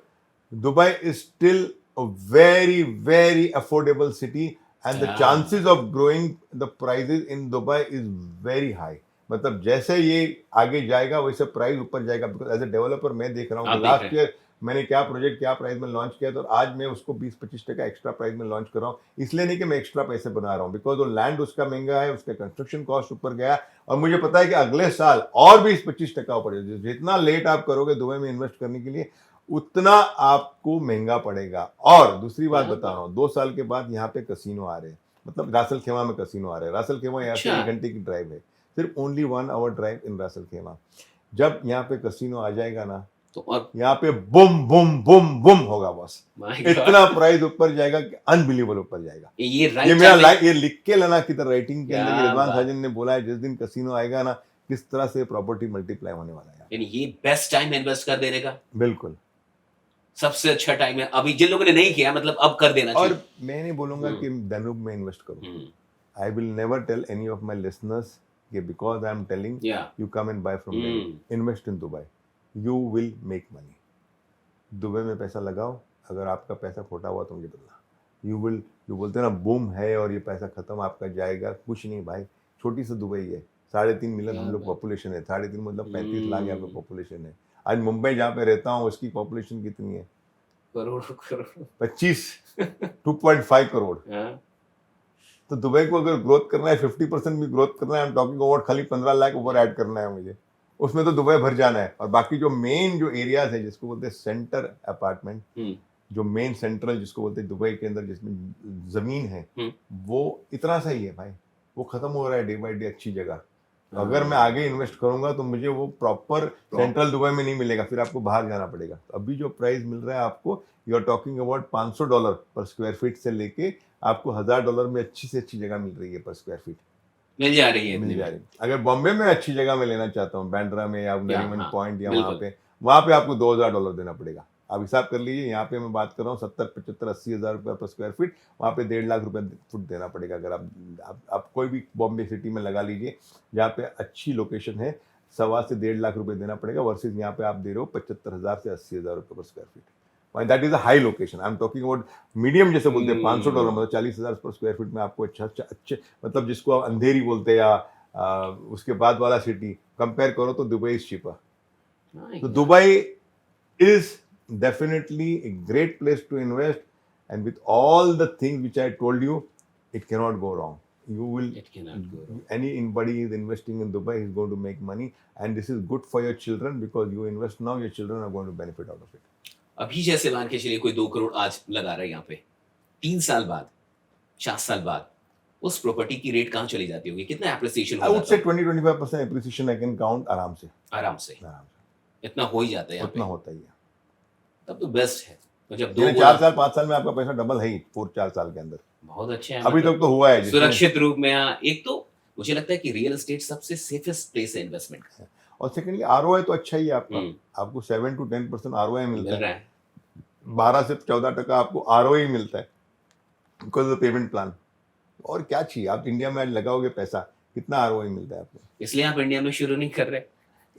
Dubai is still a very very affordable city and the chances of growing the prices in Dubai is very high. मतलब जैसे ये आगे जाएगा वैसे प्राइस ऊपर जाएगा। बिकॉज एज ए डेवलपर मैं देख रहा हूँ लास्ट ईयर मैंने क्या प्रोजेक्ट क्या प्राइस में लॉन्च किया, तो आज मैं उसको 20-25% एक्स्ट्रा प्राइस में लॉन्च कर रहा हूँ। इसलिए नहीं कि मैं एक्स्ट्रा पैसे बना रहा हूँ, बिकॉज वो लैंड उसका महंगा है, उसका कंस्ट्रक्शन कॉस्ट ऊपर गया और मुझे पता है कि अगले साल और 20-25% ऊपर जाएगा। जितना लेट आप करोगे दुबई में इन्वेस्ट करने के लिए उतना आपको महंगा पड़ेगा। और दूसरी बात बता रहा हूँ, 2 साल के बाद यहाँ पे कसिनो आ रहे हैं। मतलब रासल खेमा में कसिनो आ रहा है। रासल खेमा यहाँ से अच्छा। 1 घंटे की ड्राइव है, सिर्फ ओनली 1 आवर ड्राइव इन रासल खेमा। जब यहाँ पे कसिनो आ जाएगा ना, तो और यहाँ पे बुम बुम बुम बुम होगा बॉस। माय इतना गॉड, प्राइस ऊपर जाएगा कि अनबिलीवेबल ऊपर जाएगा। ये ये राइट मेरा टाइम लाइक, ये लिख के लेना किधर राइटिंग के अंदर, क्या कि रिजवान बात, साजन ने बोला है जिस दिन कसिनो आएगा ना, किस तरह से प्रॉपर्टी मल्टीप्लाई होने वाला है। यानी ये बेस्ट टाइम है इन्वेस्ट कर देने का, बिल्कुल। सबसे अच्छा टाइम है अभी जिन लोगों ने नहीं किया, मतलब अब कर देना और चाहिए। मैं नहीं बोलूंगा हम्म। कि धनुब में इन्वेस्ट करो। हम्म, I will never tell any of my listeners कि because I am telling yeah, you come and buy from Danube. Invest in Dubai. You will make money. Dubai में पैसा लगाओ, अगर आपका पैसा खोटा हुआ तो मुझे बताना। You will, जो बोलते हैं ना बूम है और ये पैसा खत्म आपका जाएगा, कुछ नहीं भाई। छोटी सी दुबई है, 3.5 मिलियन हम लोग पॉपुलेशन है। 3.5 मतलब 35 लाख यहाँ पे पॉपुलेशन है। आज मुंबई जहाँ पे रहता हूँ उसकी पॉपुलेशन कितनी है? करोड़ करोड़ 25, 2.5 करोड़। हाँ, तो दुबई को अगर ग्रोथ करना है, 50% भी ग्रोथ करना है, टॉकिंग अबाउट खाली 15 लाख ऊपर ऐड करना है मुझे, उसमें तो दुबई भर जाना है। और बाकी जो मेन जो एरियाज है जिसको बोलते हैं सेंटर अपार्टमेंट, जो मेन सेंट्रल जिसको बोलते हैं दुबई के अंदर जिसमें जमीन है, वो इतना सा ही है भाई, वो खत्म हो रहा है डे बाई डे अच्छी जगह। तो अगर मैं आगे इन्वेस्ट करूंगा तो मुझे वो प्रॉपर सेंट्रल दुबई में नहीं मिलेगा, फिर आपको बाहर जाना पड़ेगा। तो अभी जो प्राइस मिल रहा है आपको, यू आर टॉकिंग अबाउट $500 पर स्क्वायर फीट से लेके आपको $1000 में अच्छी से अच्छी जगह मिल रही है पर स्क्वायर फीट, मिल जा रही है मिल इतने जा में। रही है। अगर बॉम्बे में अच्छी जगह में लेना चाहता हूँ, बैंड्रा में या नरीमन हाँ, पॉइंट या बिल्कुल। वहाँ पे आपको $2000 देना पड़ेगा। आप हिसाब कर लीजिए, यहाँ पे मैं बात कर रहा हूँ 70, 75, 80 हज़ार रुपये पर स्क्वायर फीट, वहाँ पे 1.5 लाख रुपये फुट देना पड़ेगा। अगर आप कोई भी बॉम्बे सिटी में लगा लीजिए जहाँ पे अच्छी लोकेशन है, 1.25 से 1.5 लाख रुपये देना पड़ेगा, वर्सेज यहाँ पे आप दे रहे हो 75,000 से 80,000 रुपये पर square feet. That is a high location. I am talking about medium, जैसे बोलते हैं $500 मतलब 40,000 पर स्क्वायर फीट में आपको अच्छे मतलब जिसको आप अंधेरी बोलते हैं या उसके बाद वाला सिटी कंपेयर करो तो दुबई इज चीपर। तो Dubai is definitely a great place to invest, and with all the things which I told you, it cannot go wrong. You will, It cannot go wrong. anybody is investing in Dubai is going to make money, and this is good for your children because you invest now, your children are going to benefit out of it. अभी जैसे मान के चलिए कोई 2 करोड़ आज लगा रहा है यहाँ पे, 3 साल बाद, 4 साल बाद उस प्रॉपर्टी की रेट कहाँ चली जाती होगी? कितना एप्रिसिएशन I हो would जाता say 20-25% appreciation I can count आराम से, आराम से? आराम से इतना हो ही जाता है यहाँ उतना पे, होता ही है। तब तो बेस्ट है। तो जब 2 यानी गुना 4 साल 5 साल में आपका पैसा डबल है ही, 4 साल के अंदर। बहुत अच्छे हैं, अभी मतलब तक तो हुआ है जिसमें, सुरक्षित रूप में। हाँ, एक तो मुझे लगता है कि रियल एस्टेट सबसे सेफेस्ट प्लेस है इन्वेस्टमेंट का। और सेकेंडली ROI तो अच्छा ही है आपका, हम्म, आपको 7 to 10% ROI मिल मिलता रहा है, है। 12 से 14% आपको ROI मिलता है बिकॉज ऑफ पेमेंट प्लान। और क्या चाहिए? आप इंडिया में आज लगाओगे पैसा, कितना ROI मिलता है आपको? इसलिए आप इंडिया में शुरू नहीं कर रहे,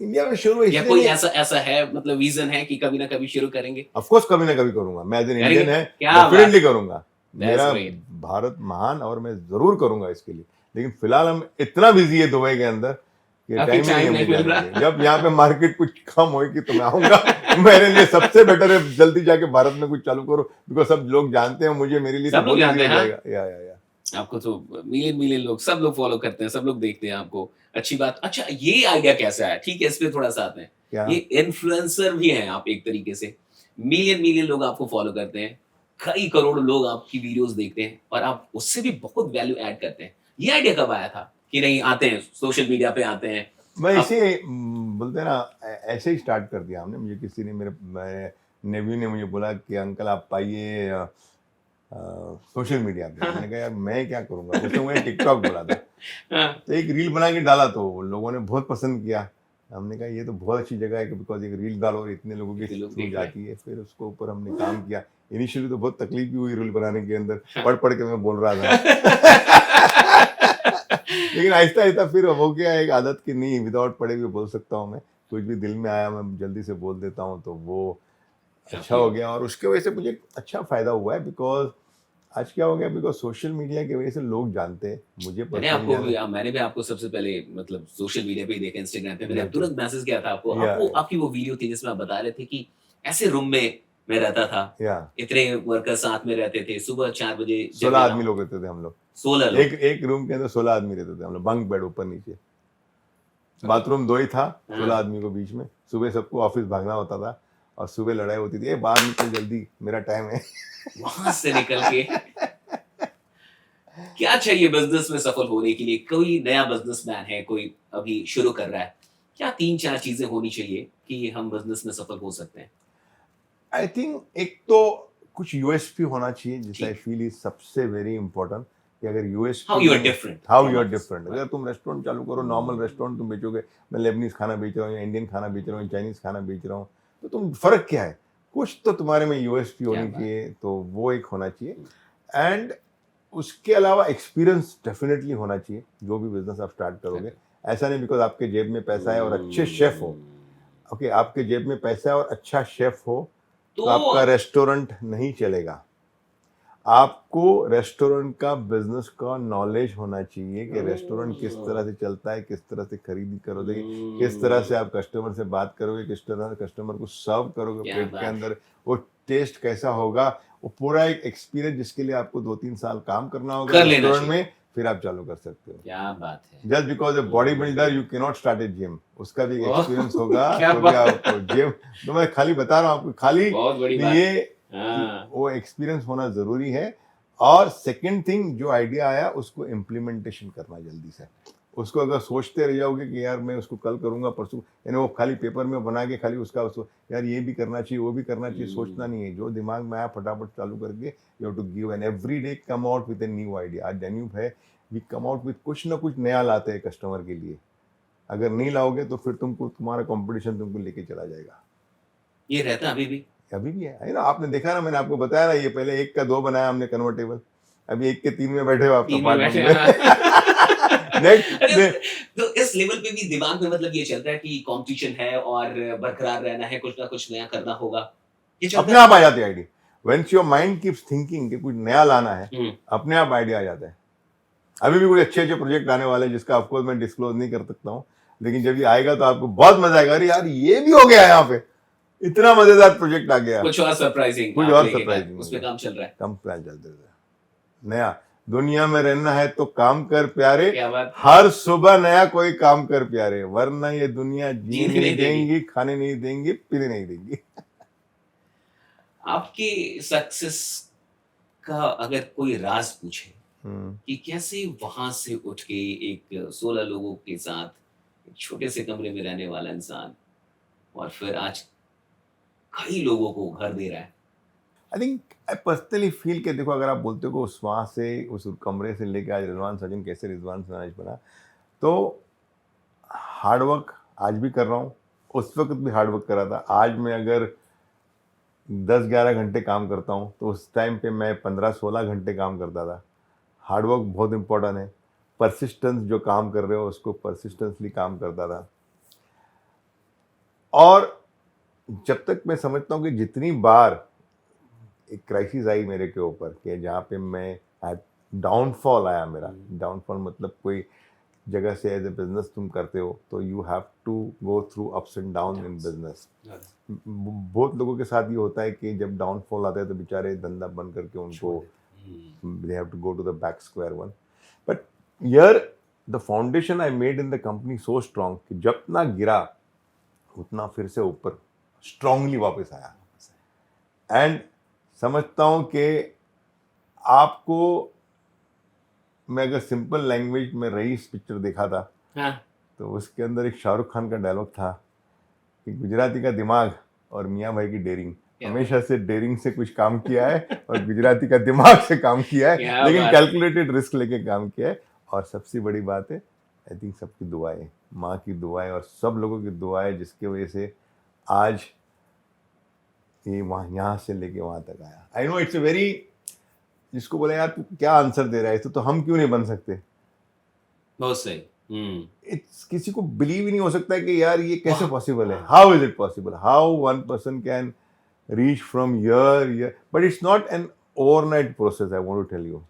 इंडिया में शुरू या कोई इसलिए, ऐसा है, मतलब विजन है कि कभी ना कभी शुरू करेंगे? ऑफ कोर्स कभी ना कभी करूंगा, मैं एज एन करेंगे? इंडियन है क्या बात डेफिनेटली करूंगा। That's मेरा great. भारत महान और मैं जरूर करूंगा इसके लिए, लेकिन फिलहाल हम इतना बिजी है दुबई के अंदर कि अभी टाइम ही time नहीं है नहीं मुझे मिल जाने रहा। के लिए। जब यहाँ पे मार्केट कुछ कम होगी तो मैं आऊंगा। मेरे लिए सबसे बेटर है जल्दी जाके भारत में कुछ चालू करो, बिकॉज सब लोग जानते हैं मुझे, मेरे लिए सब तो लोग बहुत जानते easy हो हैं, जाएगा। या आपको तो मिलियन लोग, सब लोग फॉलो करते हैं, सब लोग देखते हैं आपको। अच्छी बात। अच्छा, ये आइडिया कैसा है? ठीक है, इस पे थोड़ा सा आते हैं। क्या? ये इन्फ्लुएंसर भी हैं आप एक तरीके से, मिलियन लोग आपको फॉलो करते हैं, कई करोड़ लोग आपकी वीडियोस देखते हैं और आप उससे भी बहुत वैल्यू ऐड करते हैं। ये आइडिया कब आया था कि नहीं, आते हैं सोशल मीडिया पे आते हैं? मैं अब- इसे बोलते हैं ना, ऐसे ही स्टार्ट कर दिया हमने। मुझे किसी ने, मेरे नेव्यू ने मुझे बोला कि अंकल आप आइए सोशल मीडिया पे। मैंने कहा यार मैं क्या करूंगा, उसने मुझे टिकटॉक बोला था। हाँ, तो एक रील बना के डाला तो लोगों ने बहुत पसंद किया। हमने कहा ये तो बहुत अच्छी जगह है कि बिकॉज एक रील डालो और इतने लोगों की इतने लोग थ्रू देख रहे हैं। जाती है। फिर उसको ऊपर हमने काम किया। इनिशियली तो बहुत तकलीफ भी हुई रील बनाने के अंदर, पढ़ पढ़ के मैं बोल रहा था। लेकिन आहिस्ता आहिस्ता फिर हो गया एक आदत की नहीं, विदाउट पढ़े भी बोल सकता हूँ मैं, कुछ भी दिल में आया मैं जल्दी से बोल देता हूँ, तो वो अच्छा हो गया। और उसके वजह से मुझे अच्छा फायदा हुआ है, बिकॉज आज क्या हो गया, बिकॉज सोशल मीडिया की वजह से लोग जानते हैं मुझे। मैंने भी आपको सबसे पहले मतलब सोशल मीडिया पे ही देखा, इंस्टाग्राम पे। मैंने Yeah. तुरंत मैसेज किया था आपको। Yeah. आपकी वो वीडियो थी जिसमें आप बता रहे थे कि ऐसे रूम में मैं रहता था, या इतने वर्कर साथ में रहते थे, सुबह 4 बजे 16 आदमी लोग रहते थे हम लोग, 16 लोग। एक रूम के अंदर 16 आदमी रहते थे हम लोग, बंक बेड ऊपर नीचे, बाथरूम 2 ही था, 16 आदमी को बीच में। सुबह सबको ऑफिस भागना होता था और सुबह लड़ाई होती थी, बाहर निकल जल्दी मेरा टाइम है। वहां से निकल के क्या चाहिए बिजनेस में सफल होने के लिए? कोई नया बिजनेसमैन है, कोई अभी शुरू कर रहा है, क्या 3-4 चीज़ें होनी चाहिए कि हम बिजनेस में सफल हो सकते हैं? आई थिंक एक तो कुछ यूएसपी होना चाहिए, जिस आई ठीक। फील इज सबसे वेरी इंपॉर्टेंट, कि अगर हाउ यूएसपी यू आर नहीं, different how from you are others? Different. अगर राइट। तुम रेस्टोरेंट चालू करो, नॉर्मल रेस्टोरेंट तुम बेचोगे, मैं लेबनीज खाना बेच रहा हूँ या इंडियन खाना बेच रहा हूँ, चाइनीज खाना बेच रहा हूँ, तो तुम फर्क क्या है? कुछ तो तुम्हारे में यूएसपी क्या होनी बात चाहिए, तो वो एक होना चाहिए। एंड उसके अलावा एक्सपीरियंस डेफिनेटली होना चाहिए जो भी बिजनेस आप स्टार्ट करोगे। ऐसा नहीं बिकॉज आपके जेब में पैसा है और अच्छे शेफ हो, ओके, आपके जेब में पैसा है और अच्छा शेफ हो, तो तो आपका रेस्टोरेंट नहीं चलेगा। आपको रेस्टोरेंट का बिजनेस का नॉलेज होना चाहिए कि रेस्टोरेंट किस तरह से चलता है, किस तरह से खरीदी करोगे, किस तरह से आप कस्टमर से बात करोगे, किस तरह से कस्टमर को सर्व करोगे क्या प्लेट के बात अंदर, वो टेस्ट कैसा होगा, वो पूरा एक एक्सपीरियंस जिसके लिए आपको 2-3 साल काम करना होगा कर लेना रेस्टोरेंट चाहिए। में, फिर आप चालू कर सकते हो। क्या बात है! Just because a body builder you can not start A gym, उसका भी एक ओह! एक्सपीरियंस होगा, क्या तो भी बात! आपको जिम, तो मैं खाली बता रहा हूँ आपको, खाली बहुत बड़ी बात। ये हाँ। वो एक्सपीरियंस होना जरूरी है। और सेकंड थिंग, जो आइडिया आया उसको इम्प्लीमेंटेशन करना जल्दी से। उसको अगर सोचते रह जाओगे कि यार मैं उसको कल करूंगा, परसों, यानी वो खाली पेपर में बना के खाली उसका उसको यार ये भी करना चाहिए, वो भी करना चाहिए, सोचना नहीं है। जो दिमाग में आया फटाफट चालू करके you have to give an every day come out with a new idea. आज अनूप है, वी कम आउट विद कुछ ना कुछ नया लाते हैं कस्टमर के लिए। अगर नहीं लाओगे तो फिर तुमको तुम्हारा कंपटीशन तुमको लेके चला जाएगा। ये रहता अभी भी? अभी भी है ना, आपने देखा ना, मैंने आपको बताया ना, ये पहले 1 का 2 बनाया हमने कन्वर्टेबल, अभी 1 के 3 में बैठे हो आप 3 में बैठे अपार्टमेंट हैं, हाँ। में। नेक्स्ट अरे, तो इस लेवल पे भी दिमाग में मतलब ये चल रहा है कि कॉम्पिटिशन है और बरकरार रहना है, कुछ ना कुछ नया करना होगा। ये चलता अपने है? आप आ जाती है idea, veins your mind keeps thinking कि कुछ नया लाना है, हुँ। अपने आप आइडिया आ जाता है। अभी भी कुछ अच्छे अच्छे प्रोजेक्ट आने वाले हैं, जिसका ऑफकोर्स मैं डिस्क्लोज नहीं कर सकता हूँ, लेकिन जब ये आएगा तो आपको बहुत मजा आएगा। अरे यार ये भी हो गया यहाँ पे, इतना मजेदार प्रोजेक्ट आ गया, कुछ और सरप्राइजिंग कुछ आप और लेके गए, सरप्राइजिंग हो उस पे गया। काम चल रहा है। कम प्लान चलते थे नया, दुनिया में रहना है तो काम कर प्यारे, क्या बात! हर सुबह नया कोई काम कर प्यारे, वरना ये दुनिया जीने जीने नहीं नहीं देगी। देंगी, खाने नहीं देंगी, पीने नहीं देंगी। आपकी सक्सेस का अगर कोई राज पूछे हम्म, कि कैसे वहां से उठ के एक 16 लोगों के साथ एक छोटे से कमरे में रहने वाला इंसान और फिर आज कई लोगों को घर दे रहा है। I think I personally feel के देखो, अगर आप बोलते हो कि उस वहाँ से उस कमरे से लेके आज रिजवान सचिन कैसे रिजवान सनाज बना, तो हार्ड वर्क आज भी कर रहा हूँ, उस वक्त भी हार्ड वर्क कर रहा था। आज मैं अगर 10-11 घंटे काम करता हूँ तो उस टाइम पे मैं 15-16 घंटे काम करता था। हार्ड वर्क बहुत इंपॉर्टेंट है, परसिस्टेंस, जो काम कर रहे हो उसको परसिस्टेंसली काम करता था। और जब तक मैं समझता हूँ कि जितनी बार एक क्राइसिस आई मेरे के ऊपर, कि जहाँ पे मैं डाउनफॉल आया मेरा, डाउनफॉल मतलब कोई जगह से एज ए बिजनेस तुम करते हो तो you have to go through ups and down in business. बहुत लोगों के साथ ये होता है कि जब डाउनफॉल आता है तो बेचारे धंधा बंद करके उनको they have to go to the back square one. But here the foundation I made in the company so strong कि जब ना गिरा उतना फिर से ऊपर स्ट्रांगली वापस आया। एंड समझता हूँ कि आपको, मैं अगर सिंपल लैंग्वेज में रईस पिक्चर देखा था, हाँ। तो उसके अंदर एक शाहरुख खान का डायलॉग था कि गुजराती का दिमाग और मियाँ भाई की डेयरिंग, हमेशा से डेयरिंग से कुछ काम किया है और गुजराती का दिमाग से काम किया है, क्या लेकिन बात! कैलकुलेटेड रिस्क लेके काम किया है। और सबसे बड़ी बात है, आई थिंक सबकी दुआएं, माँ की दुआएं और सब लोगों की दुआएं, जिसकी वजह से आज ये वहाँ यहाँ से लेके वहाँ तक आया। I know it's a very, जिसको बोले यार तू क्या आंसर दे रहा है, तो हम क्यों नहीं बन सकते, बहुत सही। इट्स किसी को बिलीव ही नहीं हो सकता है कि यार ये कैसे वाह! पॉसिबल है, how is it possible, how one person can reach from here, but it's not an overnight process. I want to tell you,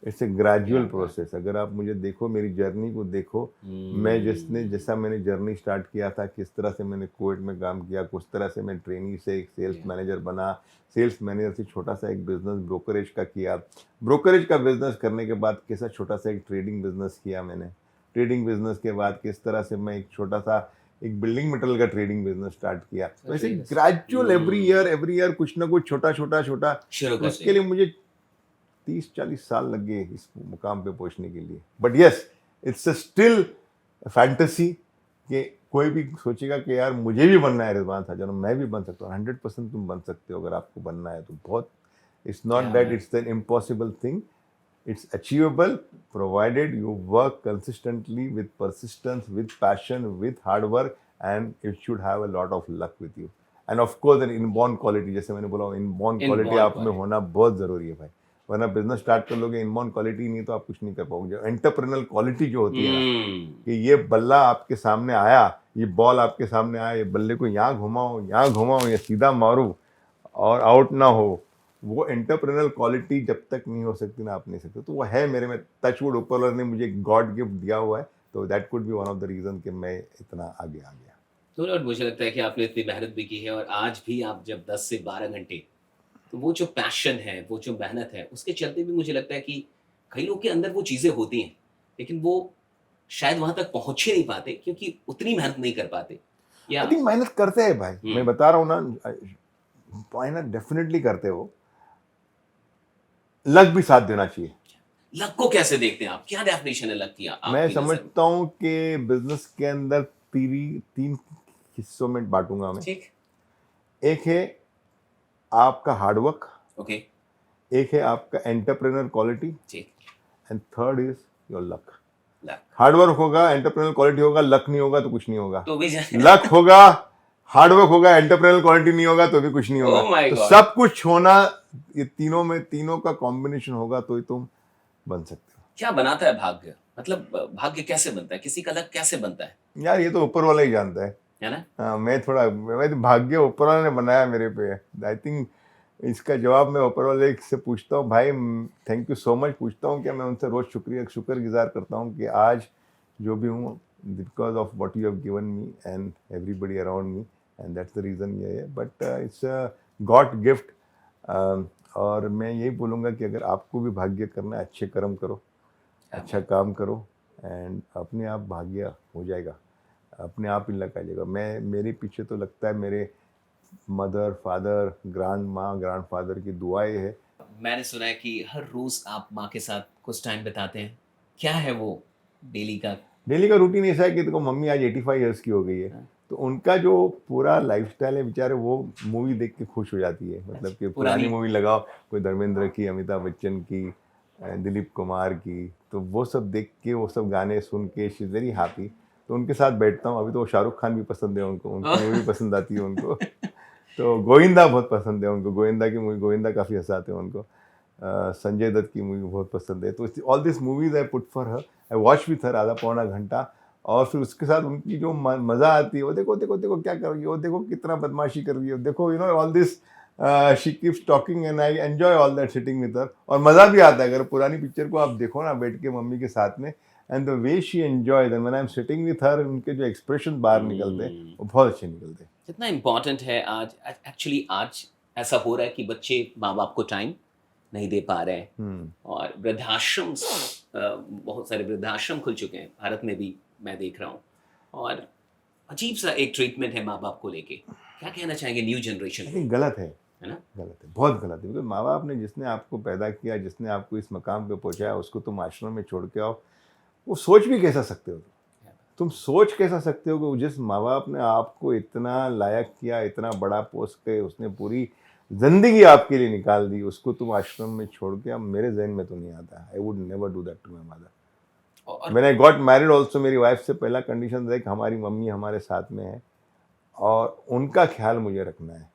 it's a gradual क्या बात! process. अगर आप मुझे देखो, मेरी जर्नी को देखो, मैं जैसा मैंने जर्नी स्टार्ट किया था, किस तरह से मैंने कोविड में काम किया, किस तरह से मैं ट्रेनी से एक सेल्स मैनेजर बना, सेल्स मैनेजर से छोटा सा एक बिजनेस ब्रोकरेज का किया, ब्रोकरेज का बिजनेस करने के बाद कैसा छोटा सा एक ट्रेडिंग बिजनेस किया मैंने, ट्रेडिंग बिजनेस के बाद किस तरह से मैं एक छोटा सा एक बिल्डिंग मटेरियल का ट्रेडिंग बिजनेस स्टार्ट किया। वैसे ग्रेजुअल एवरी ईयर कुछ ना कुछ छोटा छोटा छोटा छोटा, शुरू तो करते उसके लिए मुझे 30-40 साल लग गए इस मुकाम पे पहुंचने के लिए। But yes, it's still fantasy कि कोई भी सोचेगा कि यार मुझे भी बनना है रिजवान साजन, मैं भी बन सकता हूँ। 100% तुम बन सकते हो अगर आपको बनना है तो। बहुत, इट्स नॉट क्या दैट बात। It's an impossible thing, it's achievable provided you work consistently with persistence, with passion, with hard work, and it should have a lot of luck with you, and of course an inborn quality। जैसे मैंने बोला, inborn quality inborn आप में quality. होना बहुत ज़रूरी है भाई, वरना बिजनेस स्टार्ट कर लोगे inborn quality नहीं तो आप कुछ नहीं कर पाओगे। जो एंटरप्रेन्योरल क्वालिटी जो होती है ना, कि ये बल्ला आपके सामने आया, ये बॉल आपके सामने आया, ये बल्ले को यहाँ घुमाऊँ या सीधा मारूँ और आउट ना हो, वो एंटरप्रेन्योरल क्वालिटी जब तक नहीं हो सकती ना, आप नहीं सकते। तो वो है मेरे में, टचवुड ऊपर वाले ने मुझे गॉड गिफ्ट दिया हुआ है, तो that could be one of the reason कि मैं इतना आगे आ गया। तो और मुझे लगता है कि आपने इतनी मेहनत भी की है और आज भी आप जब 10 से 12 घंटे, तो वो जो पैशन है, वो जो मेहनत है, उसके चलते भी मुझे लगता है कि कई लोग के अंदर वो चीज़ें होती हैं, लेकिन वो शायद वहाँ तक पहुँच ही नहीं पाते क्योंकि उतनी मेहनत नहीं कर पाते। या आई थिंक मेहनत करते हैं भाई, मैं बता रहा हूँ ना, मेहनत डेफिनेटली करते हो, लक भी साथ देना चाहिए। लक को कैसे देखते हैं आप? क्या डेफिनेशन है लक की मैं आपकी नज़र में? समझता हूँ कि बिजनेस के अंदर तीन हिस्सों में बांटूंगा मैं। ठीक, एक है आपका हार्डवर्क, ओके, एक है आपका एंटरप्रेन्योर क्वालिटी, ठीक, and third is your luck. Luck. Hard work होगा, एंटरप्रेन्योर क्वालिटी होगा, लक नहीं होगा तो कुछ नहीं होगा। तो भी लक होगा, हार्डवर्क होगा, एंटरप्रेन्योर क्वालिटी नहीं होगा तो भी कुछ नहीं होगा। ओह माय तो गॉड! सब कुछ होना, ये तीनों का कॉम्बिनेशन होगा तो ही तुम बन सकते हो। क्या बनाता है भाग्य? मतलब भाग्य कैसे बनता है? किसी का लक कैसे बनता है? यार ये तो ऊपर वाला ही जानता है। है ना? हाँ, मैं तो भाग्य ऊपर वाले ने बनाया मेरे पे। आई थिंक इसका जवाब मैं ऊपर वाले से पूछता हूँ, भाई थैंक यू सो मच पूछता हूँ, क्या मैं उनसे रोज शुक्रगुजार करता हूँ कि आज जो भी हूँ, because of what you have given me and everybody around me, and that's the reason ये है। But it's a God gift. और मैं यही बोलूँगा कि अगर आपको भी भाग्य करना है, अच्छे कर्म करो, अच्छा काम करो, एंड अपने आप भाग्य हो जाएगा, अपने आप ही लग आ जाएगा। मेरे पीछे तो लगता है मेरे मदर, फादर, ग्रैंड फादर की दुआएं है। मैंने सुना है कि हर रोज आप माँ के साथ कुछ टाइम बिताते हैं। क्या है वो डेली का? डेली का रूटीन ऐसा है कि देखो, मम्मी आज 85 ईयर्स की हो गई है, हाँ। तो उनका जो पूरा लाइफस्टाइल है, बेचारे वो मूवी देख के खुश हो जाती है। मतलब कि पुरानी पुरानी? मूवी लगाओ, कोई धर्मेंद्र की, अमिताभ बच्चन की, दिलीप कुमार की, तो वो सब देख के, वो सब गाने सुन के शी इज़ वेरी हैप्पी। तो उनके साथ बैठता हूँ। अभी तो शाहरुख खान भी पसंद है उनको, उनकी मूवी पसंद आती है उनको। तो गोविंदा बहुत पसंद है उनको, गोविंदा की मूवी, गोविंदा काफ़ी हंसाते हैं उनको। संजय दत्त की मूवी बहुत पसंद है। तो all this movies I put for her, I watch with her आधा पौना घंटा, और फिर उसके साथ उनकी जो मज़ा आती है, वो देखो देखो देखो क्या कर रही है, वो देखो कितना बदमाशी कर रही है, देखो you know all this, she keeps talking and I enjoy all that sitting with हर। और मज़ा भी आता है अगर पुरानी पिक्चर को आप देखो ना बैठ के मम्मी के साथ में, and the way she enjoy then when I am sitting with her, उनके जो एक्सप्रेशन बाहर निकलते हैं वो बहुत अच्छे निकलते हैं। कितना इम्पोर्टेंट है आज, एक्चुअली आज ऐसा हो रहा है कि बच्चे माँ बाप को टाइम नहीं दे पा रहे हैं और वृद्धाश्रम, बहुत सारे वृद्धाश्रम खुल चुके हैं भारत में भी, मैं देख रहा हूँ, और अजीब सा एक ट्रीटमेंट है माँ बाप को लेके। क्या कहना चाहेंगे न्यू जनरेशन को? लेकिन गलत है ना? गलत है, बहुत गलत है। बिकॉज माँ बाप ने, जिसने आपको पैदा किया, जिसने आपको इस मकाम पे पहुंचाया, उसको तुम आश्रम में छोड़ के आओ, वो सोच भी कैसा सकते हो? तुम सोच कैसा सकते हो कि जिस माँ बाप ने आपको इतना लायक किया, इतना बड़ा पोस्ट के, उसने पूरी जिंदगी आपके लिए निकाल दी, उसको तुम आश्रम में छोड़ के? अब मेरे जहन में तो नहीं आता। I would never do that to my mother. और when I got married also, मेरी वाइफ से पहला कंडीशन था कि हमारी मम्मी हमारे साथ में है और उनका ख्याल मुझे रखना है।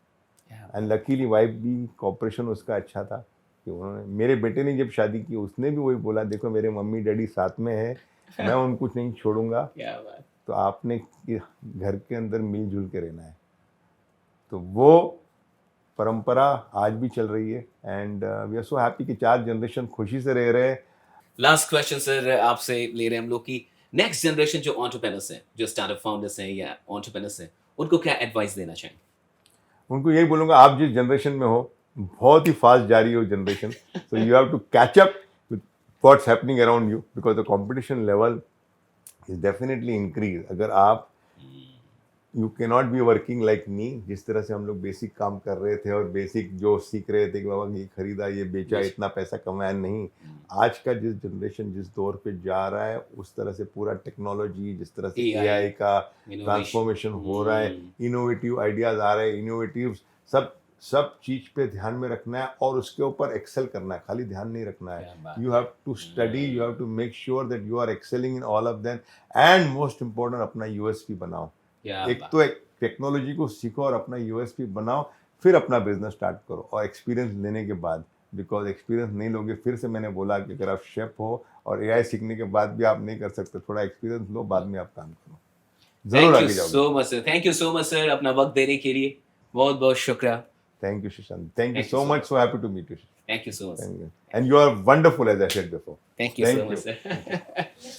एंड लकीली वाइफ भी, कॉपरेशन उसका अच्छा था कि उन्होंने, मेरे बेटे ने जब शादी की, उसने भी वही बोला, देखो मेरे मम्मी डैडी साथ में है, मैं उनको नहीं छोड़ूंगा, क्या बात। तो आपने घर के अंदर मिलजुल के रहना है। तो वो परंपरा आज भी चल रही है, and we are so happy कि 4 जनरेशन खुशी से रह रहे हैं। लास्ट क्वेश्चन सर आपसे ले रहे हैं हम लोग की, नेक्स्ट जनरेशन जो एंटरप्रेन्योर्स हैं, जो स्टार्टअप फाउंडर्स हैं या एंटरप्रेन्योर्स हैं, उनको क्या एडवाइस देना चाहेंगे? उनको यही बोलूँगा, आप जिस जनरेशन में हो, बहुत ही फास्ट जा रही हो generation, so you have to catch up with what's happening around you, because the competition level is definitely increase. अगर आप you can not be working like me, जिस तरह से हम लोग बेसिक काम कर रहे थे और बेसिक जो सीख रहे थे कि बाबा ये खरीदा, ये बेचा, Yes. इतना पैसा कमाया, नहीं। आज का जिस जनरेशन जिस दौर पे जा रहा है, उस तरह से पूरा टेक्नोलॉजी, जिस तरह से AI, एआई का Innovation. ट्रांसफॉर्मेशन हो रहा है, इनोवेटिव आइडियाज आ रहे हैं, इनोवेटिव सब सब चीज पे ध्यान में रखना है और उसके ऊपर एक्सेल करना है, खाली ध्यान नहीं रखना है। क्या बात you have to study, you have to make sure that you are excelling in all of them, and most important अपना यूएसपी बनाओ। क्या एक बात। तो एक टेक्नोलॉजी को सीखो और अपना यूएसपी बनाओ, फिर अपना बिजनेस स्टार्ट करो, और एक्सपीरियंस लेने के बाद, बिकॉज एक्सपीरियंस नहीं लोगे, फिर से मैंने बोला कि अगर आप शेफ हो और एआई सीखने के बाद भी आप नहीं कर सकते, थोड़ा एक्सपीरियंस लो, बाद में आप काम करो, जरूर थैंक आगे यू जाओगे। So much sir, thank you so much sir, अपना वक्त देने के लिए बहुत बहुत शुक्रिया। Thank you Shashank, thank you Thank you so so much, so happy to meet you, thank you so much, and you are wonderful as I said before. Thank you so Thank much sir.